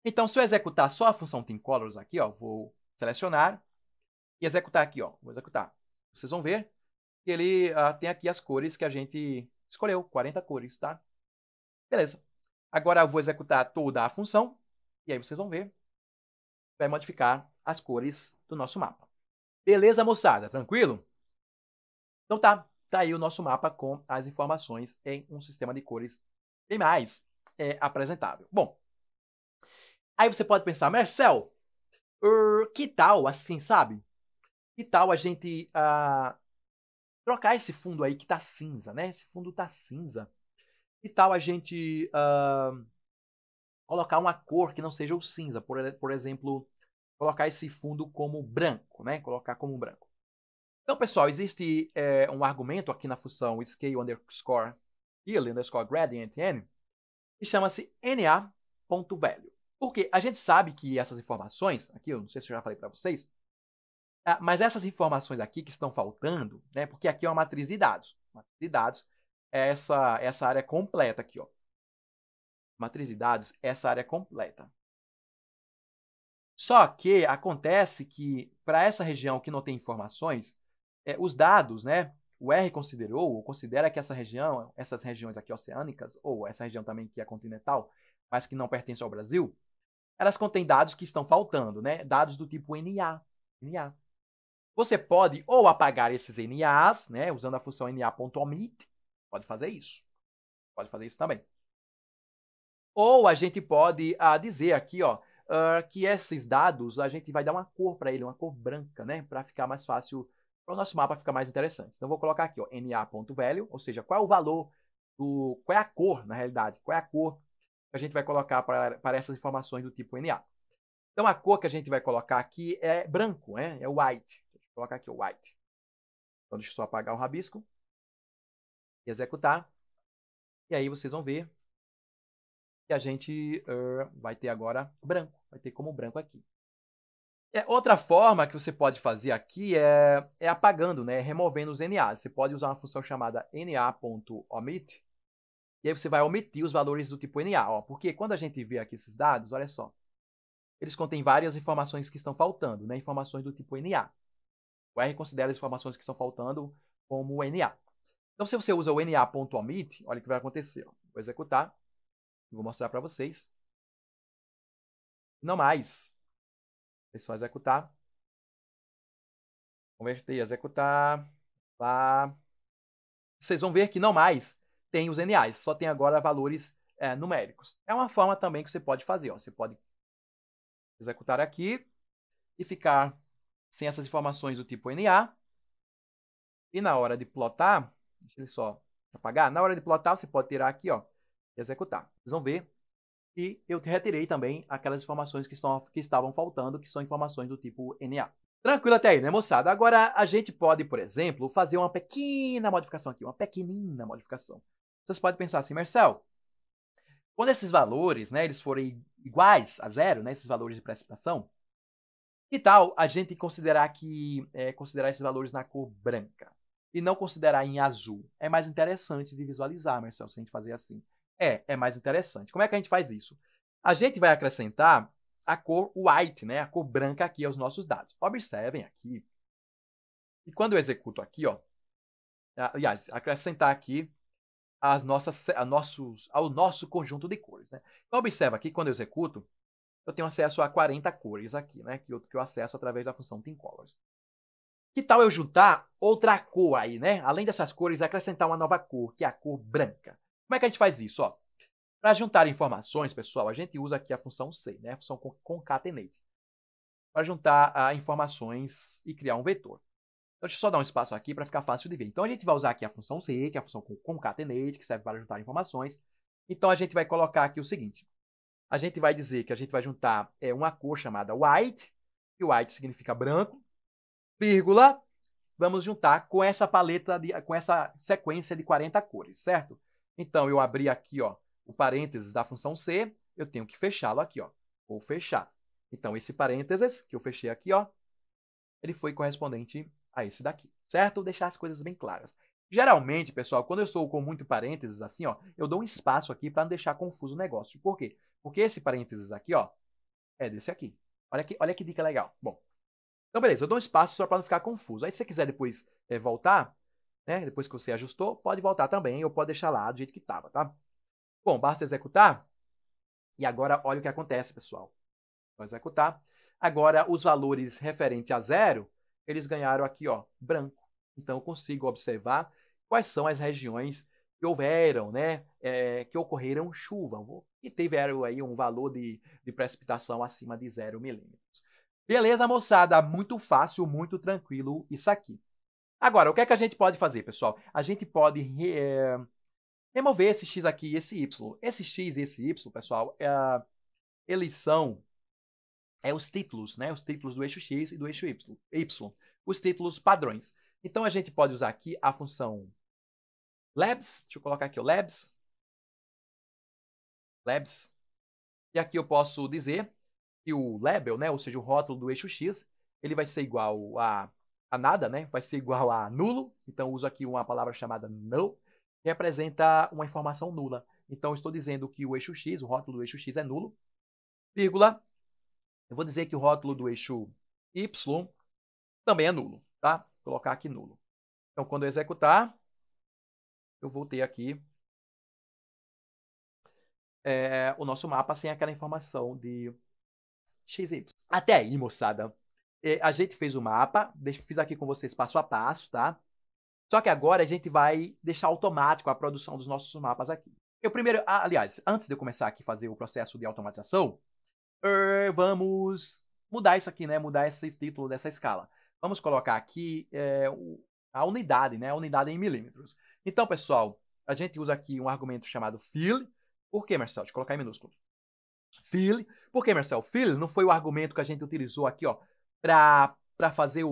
A: Então, se eu executar só a função ThemeColors aqui, ó, vou selecionar e executar aqui, ó, vou executar. Vocês vão ver que ele tem aqui as cores que a gente escolheu, 40 cores, tá? Beleza. Agora eu vou executar toda a função e aí vocês vão ver, vai modificar as cores do nosso mapa. Beleza, moçada? Tranquilo? Então tá aí o nosso mapa com as informações em um sistema de cores bem mais apresentável. Bom, aí você pode pensar, Marcel, que tal assim, sabe? Que tal a gente trocar esse fundo aí que tá cinza, né? Esse fundo tá cinza. Que tal a gente colocar uma cor que não seja o cinza? Por exemplo, colocar esse fundo como branco, né? Colocar como branco. Então, pessoal, existe um argumento aqui na função scale_fill_gradient_n que chama-se na.value. Porque a gente sabe que essas informações, aqui eu não sei se eu já falei para vocês, mas essas informações aqui que estão faltando, né, porque aqui é uma matriz de dados. Matriz de dados é essa área completa aqui, ó. Matriz de dados é essa área completa. Só que acontece que para essa região que não tem informações, os dados, né, o R considerou, ou considera que essa região, essas regiões aqui oceânicas, ou essa região também que é continental, mas que não pertence ao Brasil, elas contêm dados que estão faltando, né? Dados do tipo NA. Você pode ou apagar esses NAs, né, usando a função na.omit, pode fazer isso. Pode fazer isso também. Ou a gente pode dizer aqui, ó, que esses dados a gente vai dar uma cor para ele, uma cor branca, né, para ficar mais fácil, para o nosso mapa ficar mais interessante. Então, vou colocar aqui, ó, na.value, ou seja, qual é o valor qual é a cor, na realidade, qual é a cor que a gente vai colocar para essas informações do tipo NA. Então, a cor que a gente vai colocar aqui é branco, né? É white. Deixa eu colocar aqui o white. Então, deixa eu só apagar o rabisco e executar. E aí vocês vão ver que a gente vai ter agora branco. Vai ter como branco aqui. Outra forma que você pode fazer aqui é apagando, né? Removendo os NAs. Você pode usar uma função chamada na.omit. E aí você vai omitir os valores do tipo NA. Ó, porque quando a gente vê aqui esses dados, olha só. Eles contêm várias informações que estão faltando, né? Informações do tipo NA. O R considera as informações que estão faltando como NA. Então, se você usa o na.omit, olha o que vai acontecer. Ó. Vou executar. Vou mostrar para vocês. Não mais. É só executar. Converter, executar. Lá. Vocês vão ver que não mais tem os NAs. Só tem agora valores numéricos. É uma forma também que você pode fazer. Ó. Você pode executar aqui e ficar sem essas informações do tipo NA. E na hora de plotar, deixa ele só apagar. Na hora de plotar, você pode tirar aqui, ó, e executar. Vocês vão ver E eu retirei também aquelas informações que estavam faltando, que são informações do tipo NA. Tranquilo até aí, né, moçada? Agora, a gente pode, por exemplo, fazer uma pequena modificação aqui, uma pequenina modificação. Vocês podem pensar assim, Marcel, quando esses valores, né, eles forem iguais a zero, né, esses valores de precipitação, que tal a gente considerar esses valores na cor branca e não considerar em azul? É mais interessante de visualizar, Marcel, se a gente fazer assim. É mais interessante. Como é que a gente faz isso? A gente vai acrescentar a cor white, né, a cor branca aqui aos nossos dados. Observem aqui. E quando eu executo aqui, ó, aliás, acrescentar aqui ao nosso conjunto de cores, né? Então observa aqui, quando eu executo, eu tenho acesso a 40 cores aqui, né, que eu acesso através da função ThinColors. Que tal eu juntar outra cor aí, né? Além dessas cores, acrescentar uma nova cor, que é a cor branca. Como é que a gente faz isso, ó? Para juntar informações, pessoal, a gente usa aqui a função C, né? A função concatenate. Para juntar informações e criar um vetor. Então, deixa eu só dar um espaço aqui para ficar fácil de ver. Então, a gente vai usar aqui a função C, que é a função concatenate, que serve para juntar informações. Então, a gente vai colocar aqui o seguinte. A gente vai dizer que a gente vai juntar uma cor chamada white, e white significa branco, vírgula, vamos juntar com essa paleta, com essa sequência de 40 cores, certo? Então, eu abri aqui, ó, o parênteses da função C, eu tenho que fechá-lo aqui, ó. Vou fechar. Então, esse parênteses que eu fechei aqui, ó, ele foi correspondente a esse daqui, certo? Deixar as coisas bem claras. Geralmente, pessoal, quando eu estou com muito parênteses assim, ó, eu dou um espaço aqui para não deixar confuso o negócio. Por quê? Porque esse parênteses aqui, ó, é desse aqui. Olha que dica legal. Bom, então beleza, eu dou um espaço só para não ficar confuso. Aí se você quiser depois voltar, né, depois que você ajustou, pode voltar também, ou pode deixar lá do jeito que estava, tá? Bom, basta executar. E agora olha o que acontece, pessoal. Vou executar. Agora, os valores referentes a zero, eles ganharam aqui, ó, branco. Então, eu consigo observar quais são as regiões que houveram, né, que ocorreram chuva. E tiveram aí um valor de precipitação acima de 0 milímetros. Beleza, moçada? Muito fácil, muito tranquilo isso aqui. Agora, o que é que a gente pode fazer, pessoal? A gente pode remover esse x aqui e esse y. Esse x e esse y, pessoal, eles são os títulos, né? Os títulos do eixo x e do eixo y. Os títulos padrões. Então, a gente pode usar aqui a função labs. Deixa eu colocar aqui o labs. Labs. E aqui eu posso dizer que o label, né? Ou seja, o rótulo do eixo x, ele vai ser igual a nada, né? Vai ser igual a nulo. Então, eu uso aqui uma palavra chamada null, que representa uma informação nula. Então, eu estou dizendo que o eixo x, o rótulo do eixo x é nulo, vírgula. Eu vou dizer que o rótulo do eixo y também é nulo, tá? Vou colocar aqui nulo. Então, quando eu executar, eu vou ter aqui o nosso mapa sem aquela informação de x e y. Até aí, moçada, a gente fez o mapa, fiz aqui com vocês passo a passo, tá? Só que agora a gente vai deixar automático a produção dos nossos mapas aqui. Eu primeiro, aliás, antes de eu começar aqui a fazer o processo de automatização, vamos mudar isso aqui, né? Mudar esse título dessa escala. Vamos colocar aqui a unidade, né? A unidade em milímetros. Então, pessoal, a gente usa aqui um argumento chamado fill. Por que, Marcel? Deixa eu colocar em minúsculo. Fill. Por que, Marcel? Fill não foi o argumento que a gente utilizou aqui, ó, para fazer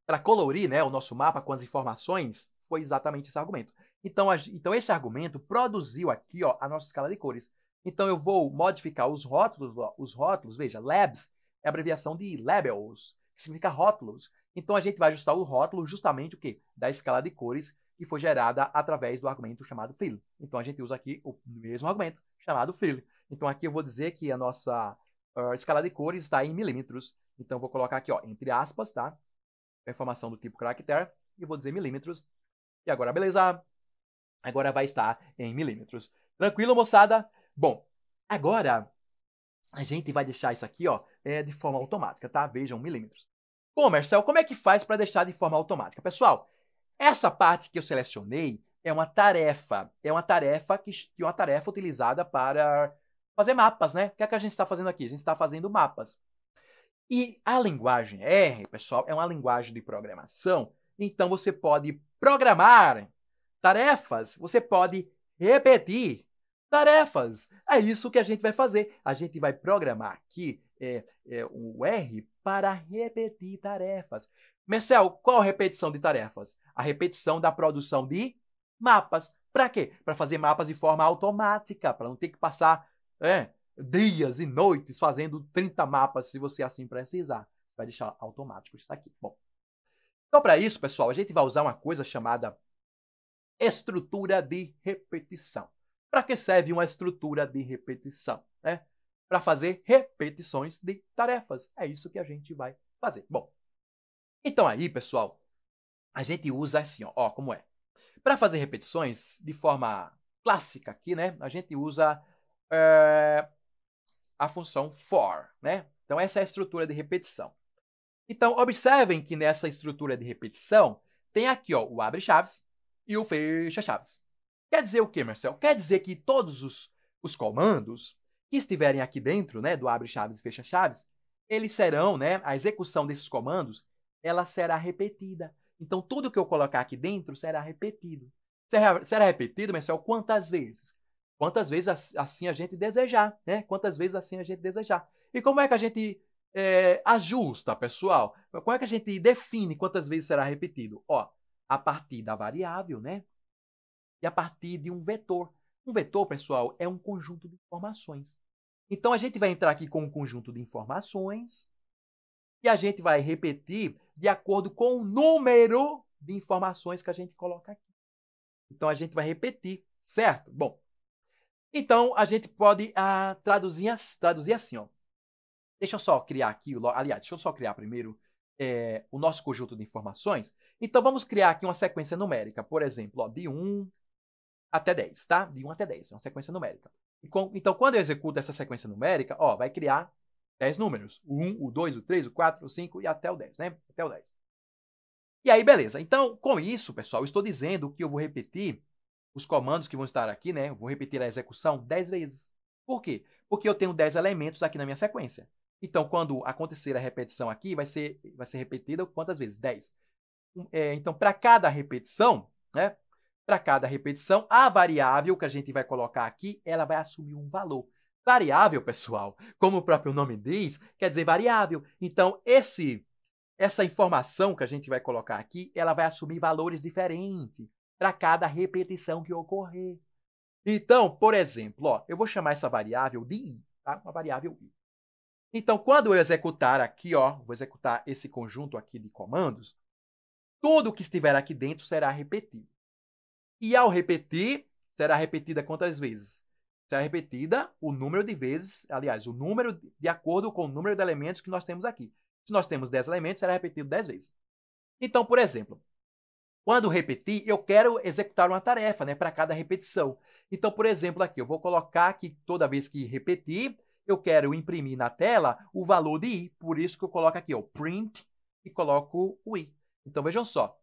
A: para colorir, né, o nosso mapa com as informações. Foi exatamente esse argumento. Então esse argumento produziu aqui, ó, a nossa escala de cores. Então, eu vou modificar os rótulos. Os rótulos, veja, labs é a abreviação de labels, que significa rótulos. Então, a gente vai ajustar o rótulo justamente o quê? Da escala de cores que foi gerada através do argumento chamado fill. Então, a gente usa aqui o mesmo argumento chamado fill. Então, aqui eu vou dizer que a nossa escala de cores está em milímetros. Então, eu vou colocar aqui, ó, entre aspas, tá? A informação do tipo character. E vou dizer milímetros. E agora, beleza? Agora vai estar em milímetros. Tranquilo, moçada? Bom, agora a gente vai deixar isso aqui, ó, de forma automática, tá? Vejam, milímetros. Bom, Marcel, como é que faz para deixar de forma automática? Pessoal, essa parte que eu selecionei é uma tarefa. É uma tarefa utilizada para fazer mapas, né? O que é que a gente está fazendo aqui? A gente está fazendo mapas. E a linguagem R, pessoal, é uma linguagem de programação. Então, você pode programar tarefas, você pode repetir tarefas. É isso que a gente vai fazer. A gente vai programar aqui o R para repetir tarefas. Marcel, qual a repetição de tarefas? A repetição da produção de mapas. Para quê? Para fazer mapas de forma automática, para não ter que passar dias e noites fazendo 30 mapas, se você assim precisar. Você vai deixar automático isso aqui. Bom, então para isso, pessoal, a gente vai usar uma coisa chamada estrutura de repetição. Para que serve uma estrutura de repetição? Para fazer repetições de tarefas. É isso que a gente vai fazer. Bom, então aí, pessoal, a gente usa assim, ó como é. Para fazer repetições de forma clássica aqui, né? A gente usa a função for, né? Então essa é a estrutura de repetição. Então observem que nessa estrutura de repetição tem aqui, ó, o abre-chaves e o fecha-chaves. Quer dizer o quê, Marcel? Quer dizer que todos os comandos que estiverem aqui dentro, né, do abre-chaves e fecha-chaves, eles serão, né, a execução desses comandos, ela será repetida. Então, tudo que eu colocar aqui dentro será repetido. Será repetido, Marcel, quantas vezes? Quantas vezes assim a gente desejar, né? Quantas vezes assim a gente desejar. E como é que a gente ajusta, pessoal? Como é que a gente define quantas vezes será repetido? Ó, a partir da variável, né? E a partir de um vetor. Um vetor, pessoal, é um conjunto de informações. Então, a gente vai entrar aqui com um conjunto de informações e a gente vai repetir de acordo com o número de informações que a gente coloca aqui. Então, a gente vai repetir, certo? Bom, então, a gente pode traduzir assim, ó. Deixa eu só criar aqui, aliás, deixa eu só criar primeiro o nosso conjunto de informações. Então, vamos criar aqui uma sequência numérica, por exemplo, ó, de 1 até 10, tá? De 1 até 10, é uma sequência numérica. Então, quando eu executo essa sequência numérica, ó, vai criar 10 números. O 1, o 2, o 3, o 4, o 5 e até o 10, né? Até o 10. E aí, beleza. Então, com isso, pessoal, eu estou dizendo que eu vou repetir os comandos que vão estar aqui, né? Eu vou repetir a execução 10 vezes. Por quê? Porque eu tenho 10 elementos aqui na minha sequência. Então, quando acontecer a repetição aqui, vai ser repetida quantas vezes? 10. Então, para cada repetição, né? Para cada repetição, a variável que a gente vai colocar aqui, ela vai assumir um valor. Variável, pessoal, como o próprio nome diz, quer dizer variável. Então, essa informação que a gente vai colocar aqui, ela vai assumir valores diferentes para cada repetição que ocorrer. Então, por exemplo, ó, eu vou chamar essa variável de i, tá? Uma variável i. Então, quando eu executar aqui, ó, vou executar esse conjunto aqui de comandos, tudo que estiver aqui dentro será repetido. E ao repetir, será repetida quantas vezes? Será repetida o número de vezes, aliás, o número de acordo com o número de elementos que nós temos aqui. Se nós temos 10 elementos, será repetido 10 vezes. Então, por exemplo, quando repetir, eu quero executar uma tarefa, né, para cada repetição. Então, por exemplo, aqui, eu vou colocar que toda vez que repetir, eu quero imprimir na tela o valor de i. Por isso que eu coloco aqui, ó, print, e coloco o i. Então, vejam só.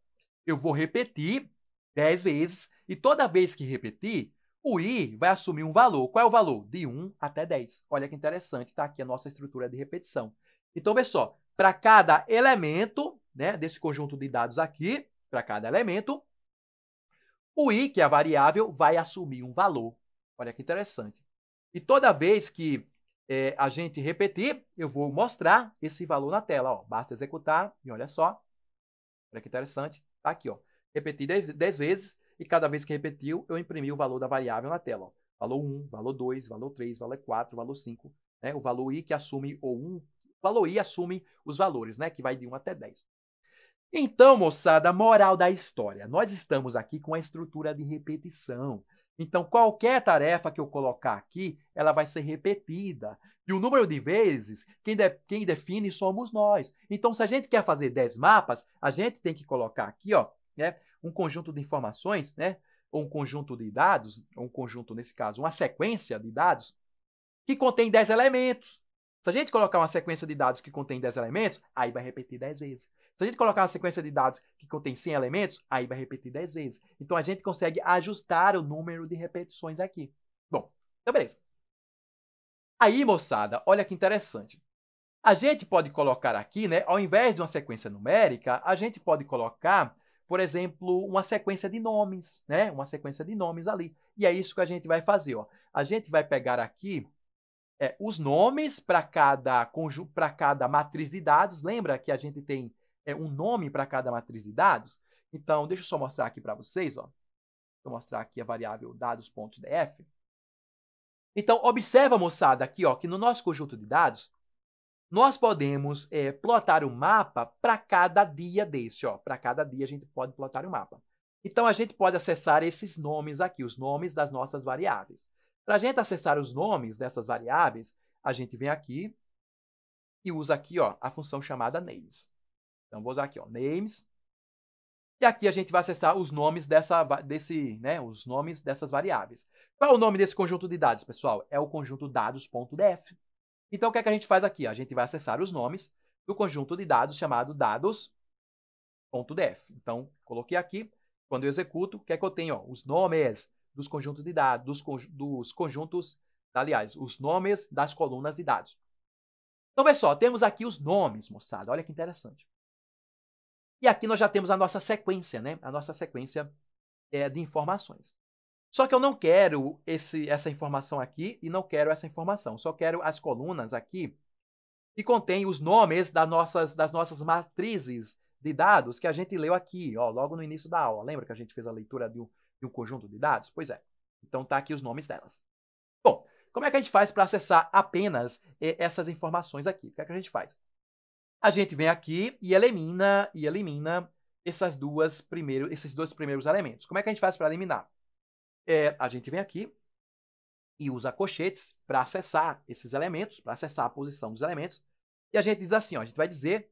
A: Eu vou repetir 10 vezes, e toda vez que repetir, o i vai assumir um valor. Qual é o valor? De 1 até 10. Olha que interessante, tá aqui a nossa estrutura de repetição. Então, veja só, para cada elemento, né, desse conjunto de dados aqui, para cada elemento, o i, que é a variável, vai assumir um valor. Olha que interessante. E toda vez que a gente repetir, eu vou mostrar esse valor na tela. Ó. Basta executar e olha só. Olha que interessante. Tá aqui, ó. Repeti 10 vezes e cada vez que repetiu, eu imprimi o valor da variável na tela. Ó. Valor 1, valor 2, valor 3, valor 4, valor 5. Né? O valor i que assume o 1. O valor i assume os valores, né? Que vai de 1 até 10. Então, moçada, moral da história. Nós estamos aqui com a estrutura de repetição. Então, qualquer tarefa que eu colocar aqui, ela vai ser repetida. E o número de vezes, quem define somos nós. Então, se a gente quer fazer 10 mapas, a gente tem que colocar aqui, ó, né, um conjunto de informações, né, ou um conjunto de dados, ou um conjunto, nesse caso, uma sequência de dados, que contém 10 elementos. Se a gente colocar uma sequência de dados que contém 10 elementos, aí vai repetir 10 vezes. Se a gente colocar uma sequência de dados que contém 100 elementos, aí vai repetir 10 vezes. Então, a gente consegue ajustar o número de repetições aqui. Bom, então beleza. Aí, moçada, olha que interessante. A gente pode colocar aqui, né, ao invés de uma sequência numérica, a gente pode colocar por exemplo, uma sequência de nomes, né? Uma sequência de nomes ali. E é isso que a gente vai fazer, ó. A gente vai pegar aqui os nomes para cada matriz de dados. Lembra que a gente tem um nome para cada matriz de dados? Então, deixa eu só mostrar aqui para vocês, ó. Vou mostrar aqui a variável dados.df. Então, observa, moçada, aqui, ó, que no nosso conjunto de dados, nós podemos plotar um mapa para cada dia desse, ó. Para cada dia a gente pode plotar um mapa. Então, a gente pode acessar esses nomes aqui, os nomes das nossas variáveis. Para a gente acessar os nomes dessas variáveis, a gente vem aqui e usa aqui, ó, a função chamada names. Então, vou usar aqui, ó, names. E aqui a gente vai acessar os nomes os nomes dessas variáveis. Qual é o nome desse conjunto de dados, pessoal? É o conjunto dados.df. Então, o que é que a gente faz aqui? A gente vai acessar os nomes do conjunto de dados chamado dados.df. Então, coloquei aqui. Quando eu executo, o que é que eu tenho? Ó, os nomes dos conjuntos de dados, dos conjuntos, aliás, os nomes das colunas de dados. Então, vê só, temos aqui os nomes, moçada. Olha que interessante. E aqui nós já temos a nossa sequência, né? A nossa sequência de informações. Só que eu não quero essa informação aqui e não quero essa informação. Só quero as colunas aqui que contêm os nomes das nossas matrizes de dados que a gente leu aqui, ó, logo no início da aula. Lembra que a gente fez a leitura de um conjunto de dados? Pois é. Então, tá aqui os nomes delas. Bom, como é que a gente faz para acessar apenas essas informações aqui? O que é que a gente faz? A gente vem aqui e elimina esses dois primeiros elementos. Como é que a gente faz para eliminar? A gente vem aqui e usa colchetes para acessar esses elementos, para acessar a posição dos elementos. E a gente diz assim, ó, a gente vai dizer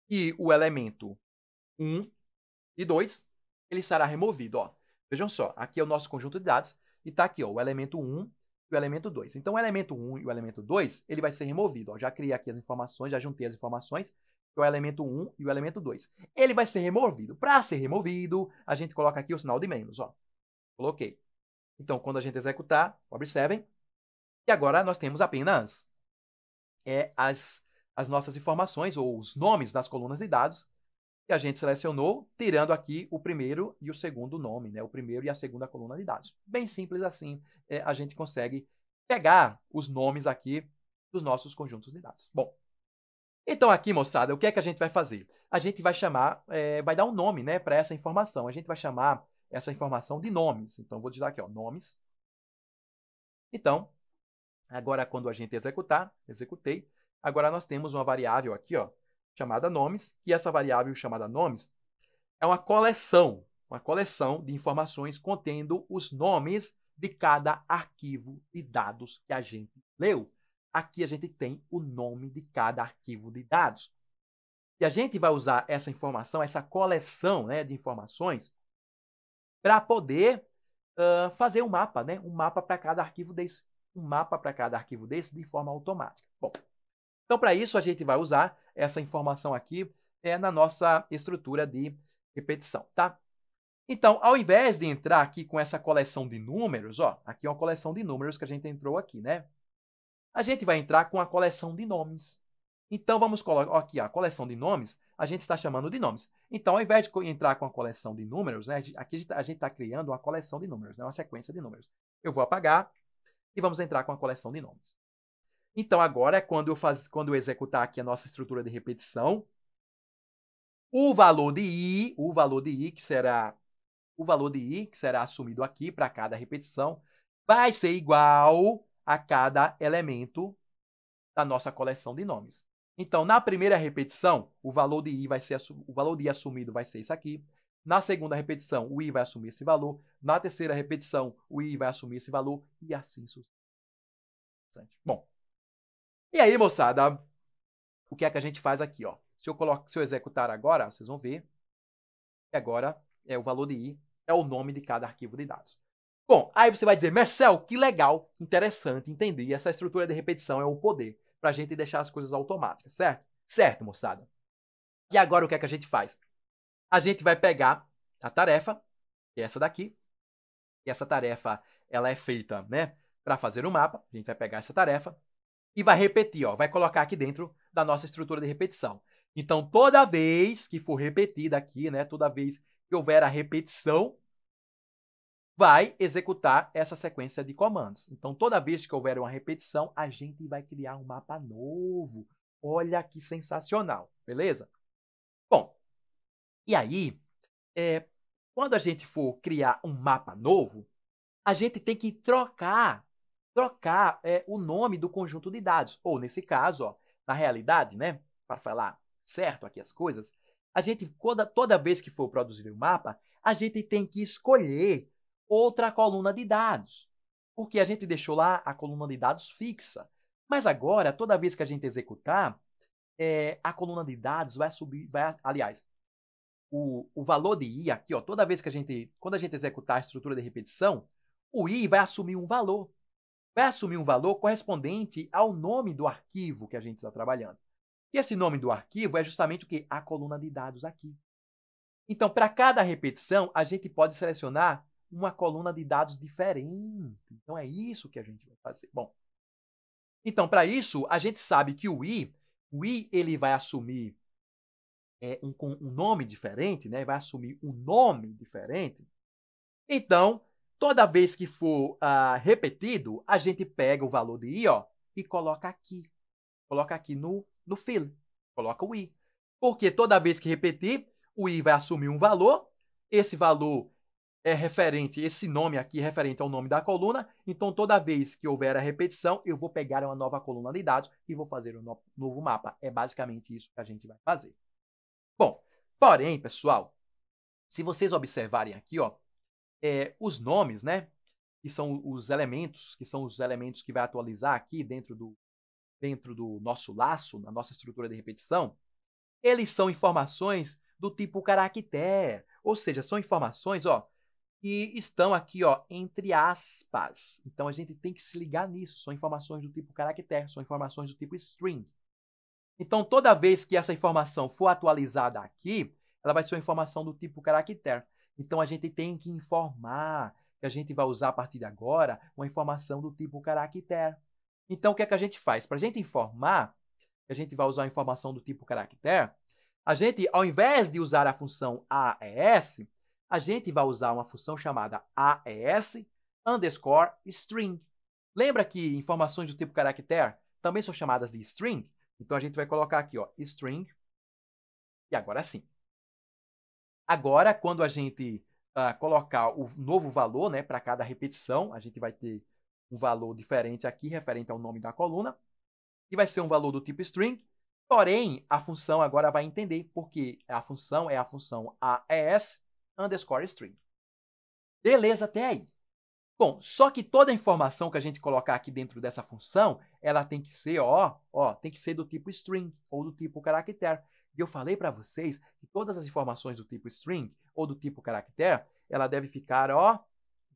A: que o elemento 1 e 2 ele será removido. Ó. Vejam só, aqui é o nosso conjunto de dados e está aqui ó, o elemento 1 e o elemento 2. Então, o elemento 1 e o elemento 2, ele vai ser removido. Ó. Já criei aqui as informações, já juntei as informações, que é o elemento 1 e o elemento 2. Ele vai ser removido. Para ser removido, a gente coloca aqui o sinal de menos. Ó. Coloquei. Então, quando a gente executar, observem, e agora nós temos apenas as nossas informações, ou os nomes das colunas de dados, que a gente selecionou, tirando aqui o primeiro e o segundo nome, né? O primeiro e a segunda coluna de dados. Bem simples assim, a gente consegue pegar os nomes aqui dos nossos conjuntos de dados. Bom, então aqui, moçada, o que é que a gente vai fazer? A gente vai chamar, vai dar um nome, né, para essa informação. A gente vai chamar essa informação de nomes. Então, vou digitar aqui, ó, nomes. Então, agora quando a gente executei, agora nós temos uma variável aqui, ó, chamada nomes, e essa variável chamada nomes é uma coleção de informações contendo os nomes de cada arquivo de dados que a gente leu. Aqui a gente tem o nome de cada arquivo de dados. E a gente vai usar essa informação, essa coleção, né, de informações, para poder fazer um mapa, né? Um mapa para cada arquivo desse. Um mapa para cada arquivo desse de forma automática. Bom, então, para isso, a gente vai usar essa informação aqui na nossa estrutura de repetição, tá? Então, ao invés de entrar aqui com essa coleção de números, ó, aqui é uma coleção de números que a gente entrou aqui, né? A gente vai entrar com a coleção de nomes. Então, vamos colocar aqui a coleção de nomes, a gente está chamando de nomes. Então, ao invés de entrar com a coleção de números, né, aqui a gente está criando uma coleção de números, né, uma sequência de números. Eu vou apagar e vamos entrar com a coleção de nomes. Então, agora, quando eu executar aqui a nossa estrutura de repetição, o valor de I, que será assumido aqui para cada repetição, vai ser igual a cada elemento da nossa coleção de nomes. Então, na primeira repetição, o valor de I assumido vai ser isso aqui. Na segunda repetição, o I vai assumir esse valor. Na terceira repetição, o I vai assumir esse valor e assim sucessivamente. Bom, e aí, moçada, o que é que a gente faz aqui? Ó? Se eu executar agora, vocês vão ver que agora o valor de I é o nome de cada arquivo de dados. Bom, aí você vai dizer, Marcel, que legal, interessante, entendi. Essa estrutura de repetição é o poder para a gente deixar as coisas automáticas, certo? Certo, moçada. E agora o que é que a gente faz? A gente vai pegar a tarefa, que é essa daqui, e essa tarefa ela é feita, né, para fazer um mapa. A gente vai pegar essa tarefa e vai repetir, ó, vai colocar aqui dentro da nossa estrutura de repetição. Então, toda vez que for repetida aqui, né, toda vez que houver a repetição, vai executar essa sequência de comandos. Então, toda vez que houver uma repetição, a gente vai criar um mapa novo. Olha que sensacional, beleza? Bom, e aí, quando a gente for criar um mapa novo, a gente tem que trocar o nome do conjunto de dados. Ou, nesse caso, ó, na realidade, né, para falar certo aqui as coisas, a gente, toda vez que for produzir um mapa, a gente tem que escolher outra coluna de dados, porque a gente deixou lá a coluna de dados fixa. Mas agora, toda vez que a gente executar, a coluna de dados vai subir, aliás, o valor de i aqui, ó, toda vez que quando a gente executar a estrutura de repetição, o i vai assumir um valor. Vai assumir um valor correspondente ao nome do arquivo que a gente está trabalhando. E esse nome do arquivo é justamente o quê? A coluna de dados aqui. Então, para cada repetição, a gente pode selecionar uma coluna de dados diferente. Então, é isso que a gente vai fazer. Bom, então, para isso, a gente sabe que o i ele vai assumir um nome diferente, né? Vai assumir um nome diferente. Então, toda vez que for repetido, a gente pega o valor de i, ó, e coloca aqui. Coloca aqui no field. Coloca o i. Porque toda vez que repetir, o i vai assumir um valor. Esse valor é referente, esse nome aqui é referente ao nome da coluna. Então, toda vez que houver a repetição, eu vou pegar uma nova coluna de dados e vou fazer um novo mapa. É basicamente isso que a gente vai fazer. Bom, porém, pessoal, se vocês observarem aqui, ó, os nomes, né, que são os elementos, que vai atualizar aqui dentro do nosso laço, na nossa estrutura de repetição, eles são informações do tipo caractere, ou seja, são informações, ó, que estão aqui, ó, entre aspas. Então, a gente tem que se ligar nisso. São informações do tipo caractere, são informações do tipo string. Então, toda vez que essa informação for atualizada aqui, ela vai ser uma informação do tipo caractere. Então, a gente tem que informar que a gente vai usar a partir de agora uma informação do tipo caractere. Então, o que é que a gente faz? Para a gente informar que a gente vai usar a informação do tipo caractere, a gente, ao invés de usar a função AES, a gente vai usar uma função chamada AES underscore string. Lembra que informações do tipo caractere também são chamadas de string? Então, a gente vai colocar aqui, ó, string, e agora sim. Agora, quando a gente colocar o novo valor, né, para cada repetição, a gente vai ter um valor diferente aqui, referente ao nome da coluna, e vai ser um valor do tipo string, porém, a função agora vai entender, porque a função é a função AES underscore string. Beleza até aí. Bom, só que toda a informação que a gente colocar aqui dentro dessa função, ela tem que ser, tem que ser do tipo string ou do tipo caractere. E eu falei para vocês que todas as informações do tipo string ou do tipo caractere, ela deve ficar, ó,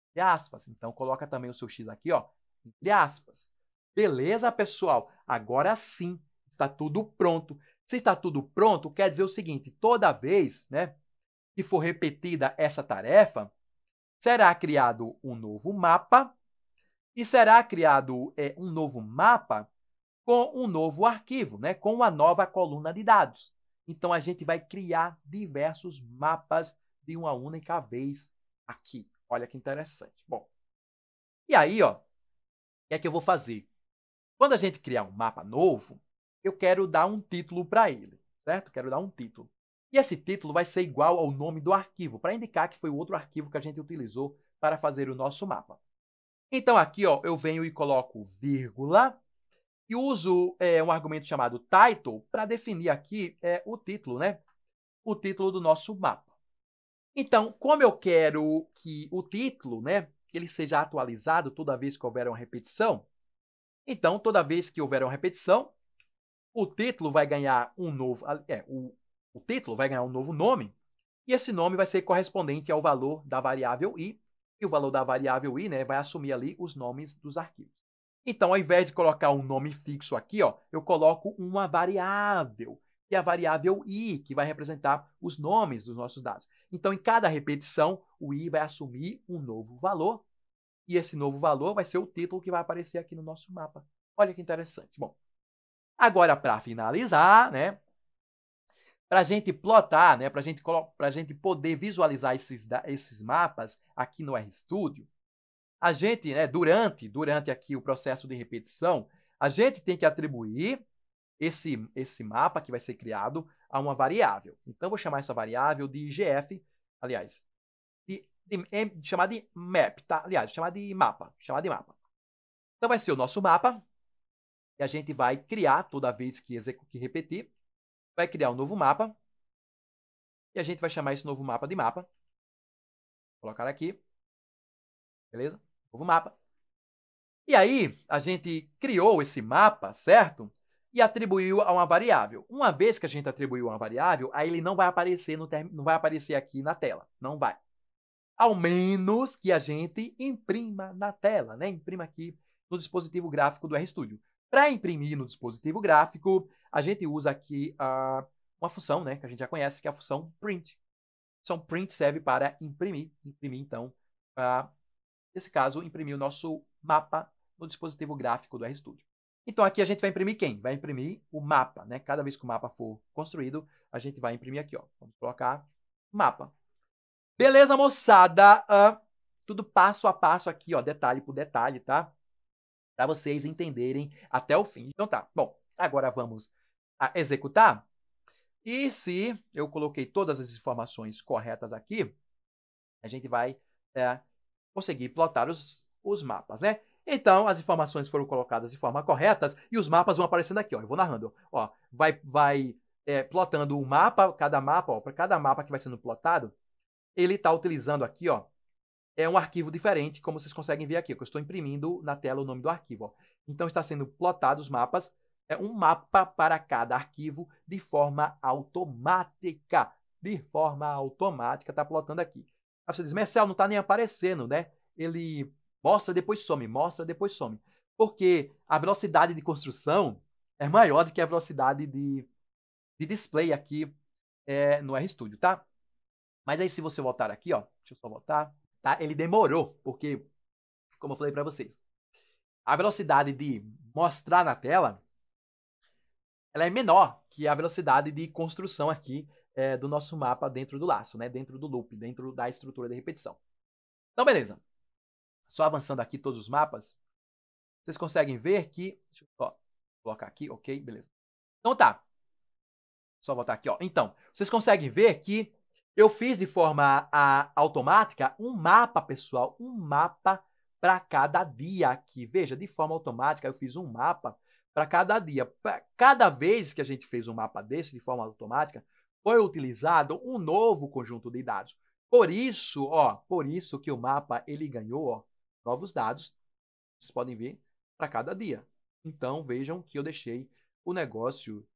A: entre aspas. Então, coloca também o seu x aqui, ó, entre aspas. Beleza, pessoal? Agora sim, está tudo pronto. Se está tudo pronto, quer dizer o seguinte, toda vez, né, que for repetida essa tarefa, será criado um novo mapa e será criado um novo mapa com um novo arquivo, né, com uma nova coluna de dados. Então, a gente vai criar diversos mapas de uma única vez aqui. Olha que interessante. Bom, e aí, ó, o que é que eu vou fazer? Quando a gente criar um mapa novo, eu quero dar um título para ele, certo? Quero dar um título. E esse título vai ser igual ao nome do arquivo, para indicar que foi o outro arquivo que a gente utilizou para fazer o nosso mapa. Então, aqui, ó, eu venho e coloco vírgula e uso um argumento chamado title para definir aqui o título, né? O título do nosso mapa. Então, como eu quero que o título, né, ele seja atualizado toda vez que houver uma repetição, então, toda vez que houver uma repetição, o título vai ganhar um novo, o título vai ganhar um novo nome, e esse nome vai ser correspondente ao valor da variável i, e o valor da variável i, né, vai assumir ali os nomes dos arquivos. Então, ao invés de colocar um nome fixo aqui, ó, eu coloco uma variável, que é a variável i, que vai representar os nomes dos nossos dados. Então, em cada repetição, o i vai assumir um novo valor, e esse novo valor vai ser o título que vai aparecer aqui no nosso mapa. Olha que interessante. Bom, agora, para finalizar, né, para a gente plotar, né, para a gente poder visualizar esses mapas aqui no RStudio, a gente, né, durante aqui o processo de repetição, a gente tem que atribuir esse mapa que vai ser criado a uma variável. Então, eu vou chamar essa variável de GF, aliás, chamar de map, tá? Aliás, chamar de mapa. Então, vai ser o nosso mapa, que a gente vai criar toda vez que repetir. Vai criar um novo mapa, e a gente vai chamar esse novo mapa de mapa. Vou colocar aqui. Beleza? Novo mapa. E aí, a gente criou esse mapa, certo? E atribuiu a uma variável. Uma vez que a gente atribuiu uma variável, aí ele não vai aparecer não vai aparecer aqui na tela. Não vai. Ao menos que a gente imprima na tela, né? Imprima aqui no dispositivo gráfico do RStudio. Para imprimir no dispositivo gráfico, a gente usa aqui uma função, né, que a gente já conhece, que é a função print. A função print serve para imprimir. Imprimir, então, nesse caso, imprimir o nosso mapa no dispositivo gráfico do RStudio. Então, aqui a gente vai imprimir quem? Vai imprimir o mapa, né? Cada vez que o mapa for construído, a gente vai imprimir aqui, ó. Vamos colocar mapa. Beleza, moçada? Tudo passo a passo aqui, ó, detalhe por detalhe, tá? Para vocês entenderem até o fim. Então tá. Bom, agora vamos executar. E se eu coloquei todas as informações corretas aqui, a gente vai conseguir plotar os mapas, né? Então, as informações foram colocadas de forma correta e os mapas vão aparecendo aqui, ó. Eu vou narrando, ó. Vai plotando um mapa, cada mapa, ó. Para cada mapa que vai sendo plotado, ele está utilizando aqui, ó, um arquivo diferente, como vocês conseguem ver aqui, que eu estou imprimindo na tela o nome do arquivo, ó. Então, está sendo plotado os mapas, um mapa para cada arquivo de forma automática. De forma automática, está plotando aqui. Aí você diz, Marcel, não está nem aparecendo, né? Ele mostra, depois some, mostra, depois some. Porque a velocidade de construção é maior do que a velocidade de display aqui no RStudio, tá? Mas aí, se você voltar aqui, ó, deixa eu só voltar, tá? Ele demorou, porque, como eu falei para vocês, a velocidade de mostrar na tela, ela é menor que a velocidade de construção aqui do nosso mapa dentro do laço, né? Dentro do loop, dentro da estrutura de repetição. Então, beleza. Só avançando aqui todos os mapas, vocês conseguem ver que... Deixa eu colocar aqui, ok, beleza. Então tá. Só voltar aqui, ó. Então, vocês conseguem ver que eu fiz de forma automática um mapa, pessoal, um mapa para cada dia aqui. Veja, de forma automática eu fiz um mapa para cada dia. Cada vez que a gente fez um mapa desse de forma automática, foi utilizado um novo conjunto de dados. Por isso, ó, por isso que o mapa ele ganhou, ó, novos dados. Vocês podem ver para cada dia. Então, vejam que eu deixei o negócio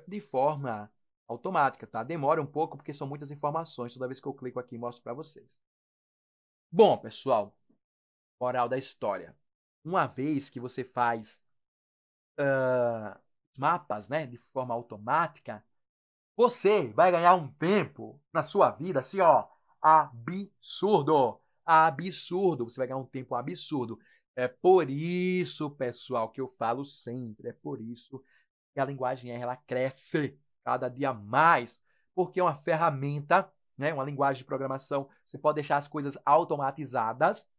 A: de forma automática, tá? Demora um pouco porque são muitas informações. Toda vez que eu clico aqui, mostro para vocês. Bom, pessoal, moral da história. Uma vez que você faz mapas, né, de forma automática, você vai ganhar um tempo na sua vida, assim, ó, absurdo. Absurdo. Você vai ganhar um tempo absurdo. É por isso, pessoal, que eu falo sempre. É por isso que a linguagem R ela cresce cada dia mais, porque é uma ferramenta, né, uma linguagem de programação. Você pode deixar as coisas automatizadas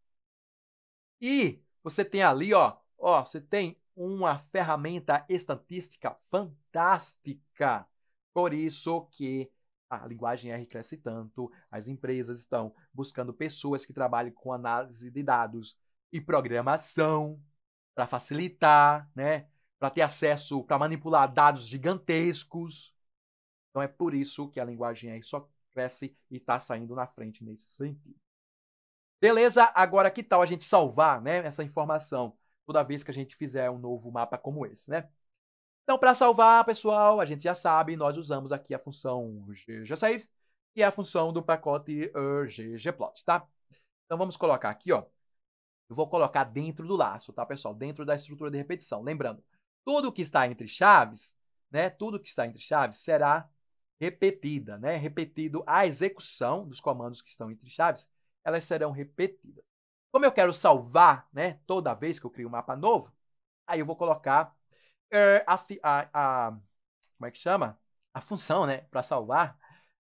A: e você tem ali, ó, você tem uma ferramenta estatística fantástica. Por isso que a linguagem R cresce tanto, as empresas estão buscando pessoas que trabalhem com análise de dados e programação para facilitar, né? Para ter acesso, para manipular dados gigantescos. Então é por isso que a linguagem R só cresce e está saindo na frente nesse sentido. Beleza? Agora que tal a gente salvar, né, essa informação toda vez que a gente fizer um novo mapa como esse, né? Então, para salvar, pessoal, a gente já sabe, nós usamos aqui a função ggsave e a função do pacote ggplot, tá? Então, vamos colocar aqui, ó. Eu vou colocar dentro do laço, tá, pessoal? Dentro da estrutura de repetição. Lembrando, tudo que está entre chaves, né? Tudo que está entre chaves será repetida, né? Repetido a execução dos comandos que estão entre chaves, elas serão repetidas. Como eu quero salvar, né? Toda vez que eu crio um mapa novo, aí eu vou colocar como é que chama? a função, né, para salvar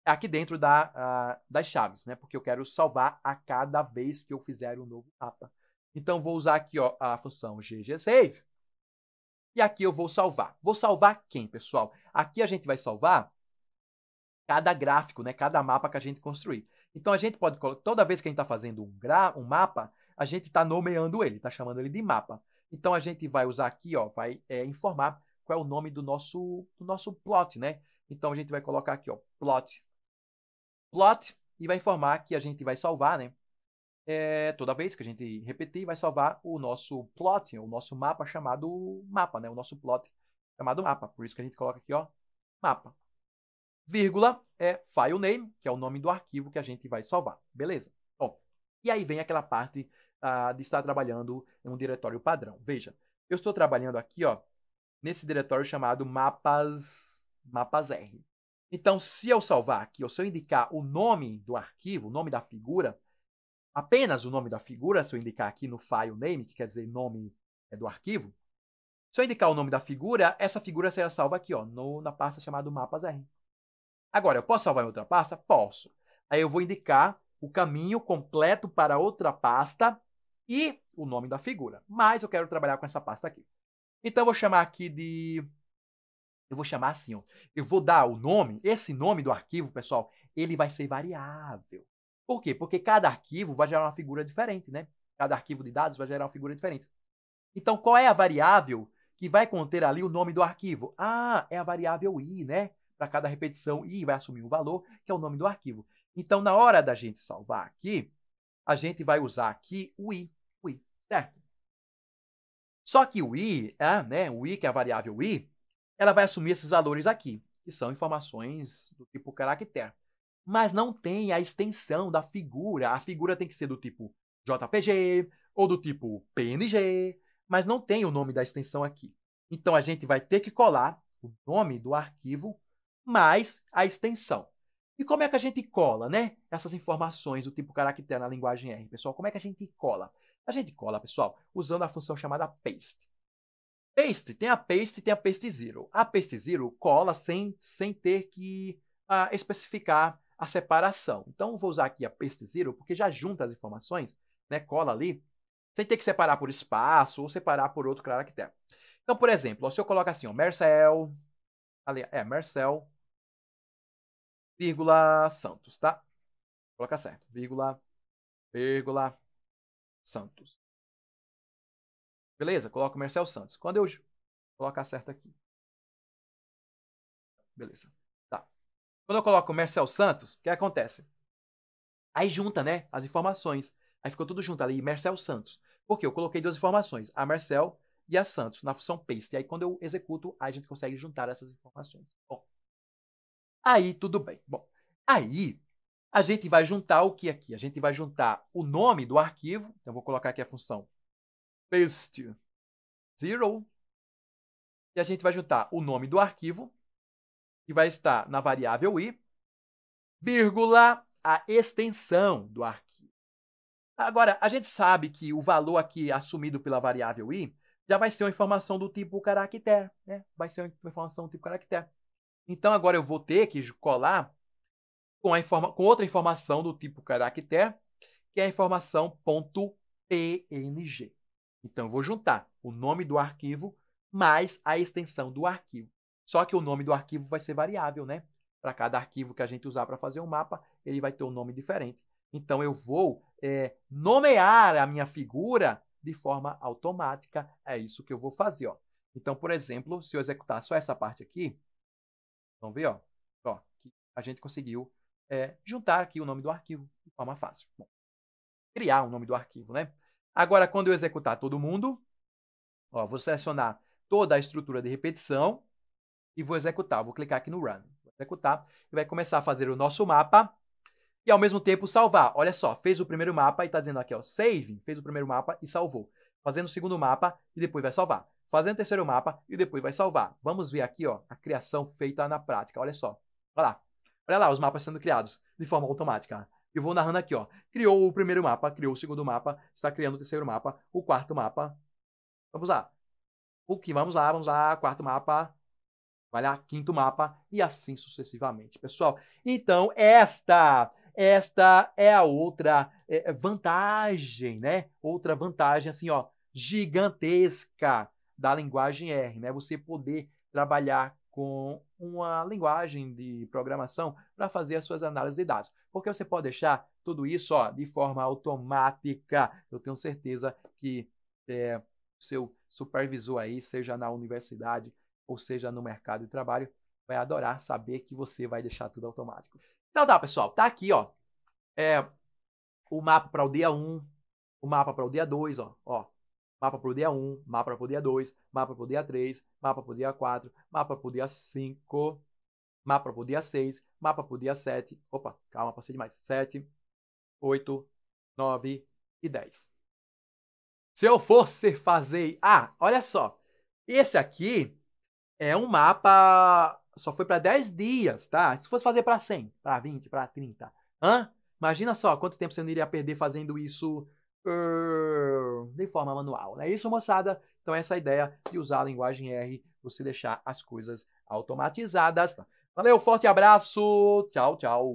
A: é aqui dentro das chaves, né? Porque eu quero salvar a cada vez que eu fizer um novo mapa. Então, vou usar aqui ó, a função ggSave. E aqui eu vou salvar. Vou salvar quem, pessoal? Aqui a gente vai salvar cada gráfico, né? Cada mapa que a gente construir. Então, a gente pode colocar, toda vez que a gente está fazendo um mapa, a gente está nomeando ele, está chamando ele de mapa. Então, a gente vai usar aqui, ó, vai informar qual é o nome do nosso plot, né? Então, a gente vai colocar aqui, ó, plot, e vai informar que a gente vai salvar, né? Toda vez que a gente repetir, vai salvar o nosso plot, o nosso mapa chamado mapa, né? O nosso plot chamado mapa. Por isso que a gente coloca aqui, ó, mapa. Vírgula é file name, que é o nome do arquivo que a gente vai salvar. Beleza? Bom, e aí vem aquela parte de estar trabalhando em um diretório padrão. Veja, eu estou trabalhando aqui, ó, nesse diretório chamado mapas R. Então, se eu salvar aqui, ou se eu indicar o nome do arquivo, o nome da figura, apenas o nome da figura, se eu indicar aqui no file name, que quer dizer nome do arquivo, se eu indicar o nome da figura, essa figura será salva aqui, ó, na pasta chamada mapas R. Agora, eu posso salvar em outra pasta? Posso. Aí eu vou indicar o caminho completo para outra pasta e o nome da figura. Mas eu quero trabalhar com essa pasta aqui. Então, eu vou chamar aqui de... Eu vou chamar assim, ó. Eu vou dar o nome, esse nome do arquivo, pessoal, ele vai ser variável. Por quê? Porque cada arquivo vai gerar uma figura diferente, né? Cada arquivo de dados vai gerar uma figura diferente. Então, qual é a variável que vai conter ali o nome do arquivo? Ah, é a variável i, né? Para cada repetição, i vai assumir um valor, que é o nome do arquivo. Então, na hora da gente salvar aqui, a gente vai usar aqui o i, certo? Só que o i, né, o i, que é a variável i, ela vai assumir esses valores aqui, que são informações do tipo caractere. Mas não tem a extensão da figura. A figura tem que ser do tipo JPG ou do tipo PNG, mas não tem o nome da extensão aqui. Então, a gente vai ter que colar o nome do arquivo mais a extensão. E como é que a gente cola, né? Essas informações do tipo caractere na linguagem R, pessoal? Como é que a gente cola? A gente cola, pessoal, usando a função chamada paste. Paste, tem a paste e tem a paste zero. A paste zero cola sem ter que especificar a separação. Então, vou usar aqui a paste zero, porque já junta as informações, né? Cola ali, sem ter que separar por espaço ou separar por outro caractere. Então, por exemplo, se eu colocar assim, ó, Marcel, Marcel, vírgula, Santos, tá? Vou colocar certo, vírgula, Santos. Beleza? Coloco Marcel Santos. Quando eu colocar certo aqui. Beleza. Tá. Quando eu coloco Marcel Santos, o que acontece? Aí junta, né, as informações. Aí ficou tudo junto ali, Marcel Santos. Porque eu coloquei duas informações, a Marcel e a Santos, na função paste. E aí quando eu executo, a gente consegue juntar essas informações. Bom, aí tudo bem. Bom, aí a gente vai juntar o que aqui? A gente vai juntar o nome do arquivo. Então, eu vou colocar aqui a função paste zero. E a gente vai juntar o nome do arquivo, que vai estar na variável i, vírgula, a extensão do arquivo. Agora, a gente sabe que o valor aqui assumido pela variável i já vai ser uma informação do tipo caractere, né? Vai ser uma informação do tipo caractere. Então, agora eu vou ter que colar com outra informação do tipo caractere, que é a informação .png. Então, eu vou juntar o nome do arquivo mais a extensão do arquivo. Só que o nome do arquivo vai ser variável, né? Para cada arquivo que a gente usar para fazer um mapa, ele vai ter um nome diferente. Então, eu vou nomear a minha figura de forma automática. É isso que eu vou fazer, ó. Então, por exemplo, se eu executar só essa parte aqui, vamos ver, ó, que a gente conseguiu juntar aqui o nome do arquivo de forma fácil. Bom, criar o nome do arquivo, né? Agora, quando eu executar todo mundo, ó, vou selecionar toda a estrutura de repetição e vou executar. Vou clicar aqui no Run. Vou executar e vai começar a fazer o nosso mapa e, ao mesmo tempo, salvar. Olha só, fez o primeiro mapa e está dizendo aqui, ó, Save, fez o primeiro mapa e salvou. Fazendo o segundo mapa e depois vai salvar. Fazendo o terceiro mapa e depois vai salvar. Vamos ver aqui, ó, a criação feita na prática. Olha só. Olha lá os mapas sendo criados de forma automática. Eu vou narrando aqui, ó. Criou o primeiro mapa, criou o segundo mapa, está criando o terceiro mapa, o quarto mapa. Vamos lá. Vamos lá, quarto mapa. vai lá, quinto mapa e assim sucessivamente, pessoal. Então, esta é a outra vantagem, né? Outra vantagem, assim, ó, gigantesca da linguagem R, né? Você poder trabalhar com uma linguagem de programação para fazer as suas análises de dados. Porque você pode deixar tudo isso, ó, de forma automática. Eu tenho certeza que seu supervisor aí, seja na universidade ou seja no mercado de trabalho, vai adorar saber que você vai deixar tudo automático. Então tá, pessoal, tá aqui, ó, o mapa para o dia 1, o mapa para o dia 2, ó, mapa para o dia 1, mapa para o dia 2, mapa para o dia 3, mapa para o dia 4, mapa para o dia 5, mapa para o dia 6, mapa para o dia 7, opa, calma, passei demais, 7, 8, 9 e 10. Se eu fosse fazer... Ah, olha só, esse aqui é um mapa, só foi para 10 dias, tá? Se fosse fazer para 100, para 20, para 30, imagina só quanto tempo você não iria perder fazendo isso de forma manual, não é isso, moçada? Então essa é a ideia de usar a linguagem R, você deixar as coisas automatizadas. Valeu, forte abraço, tchau, tchau.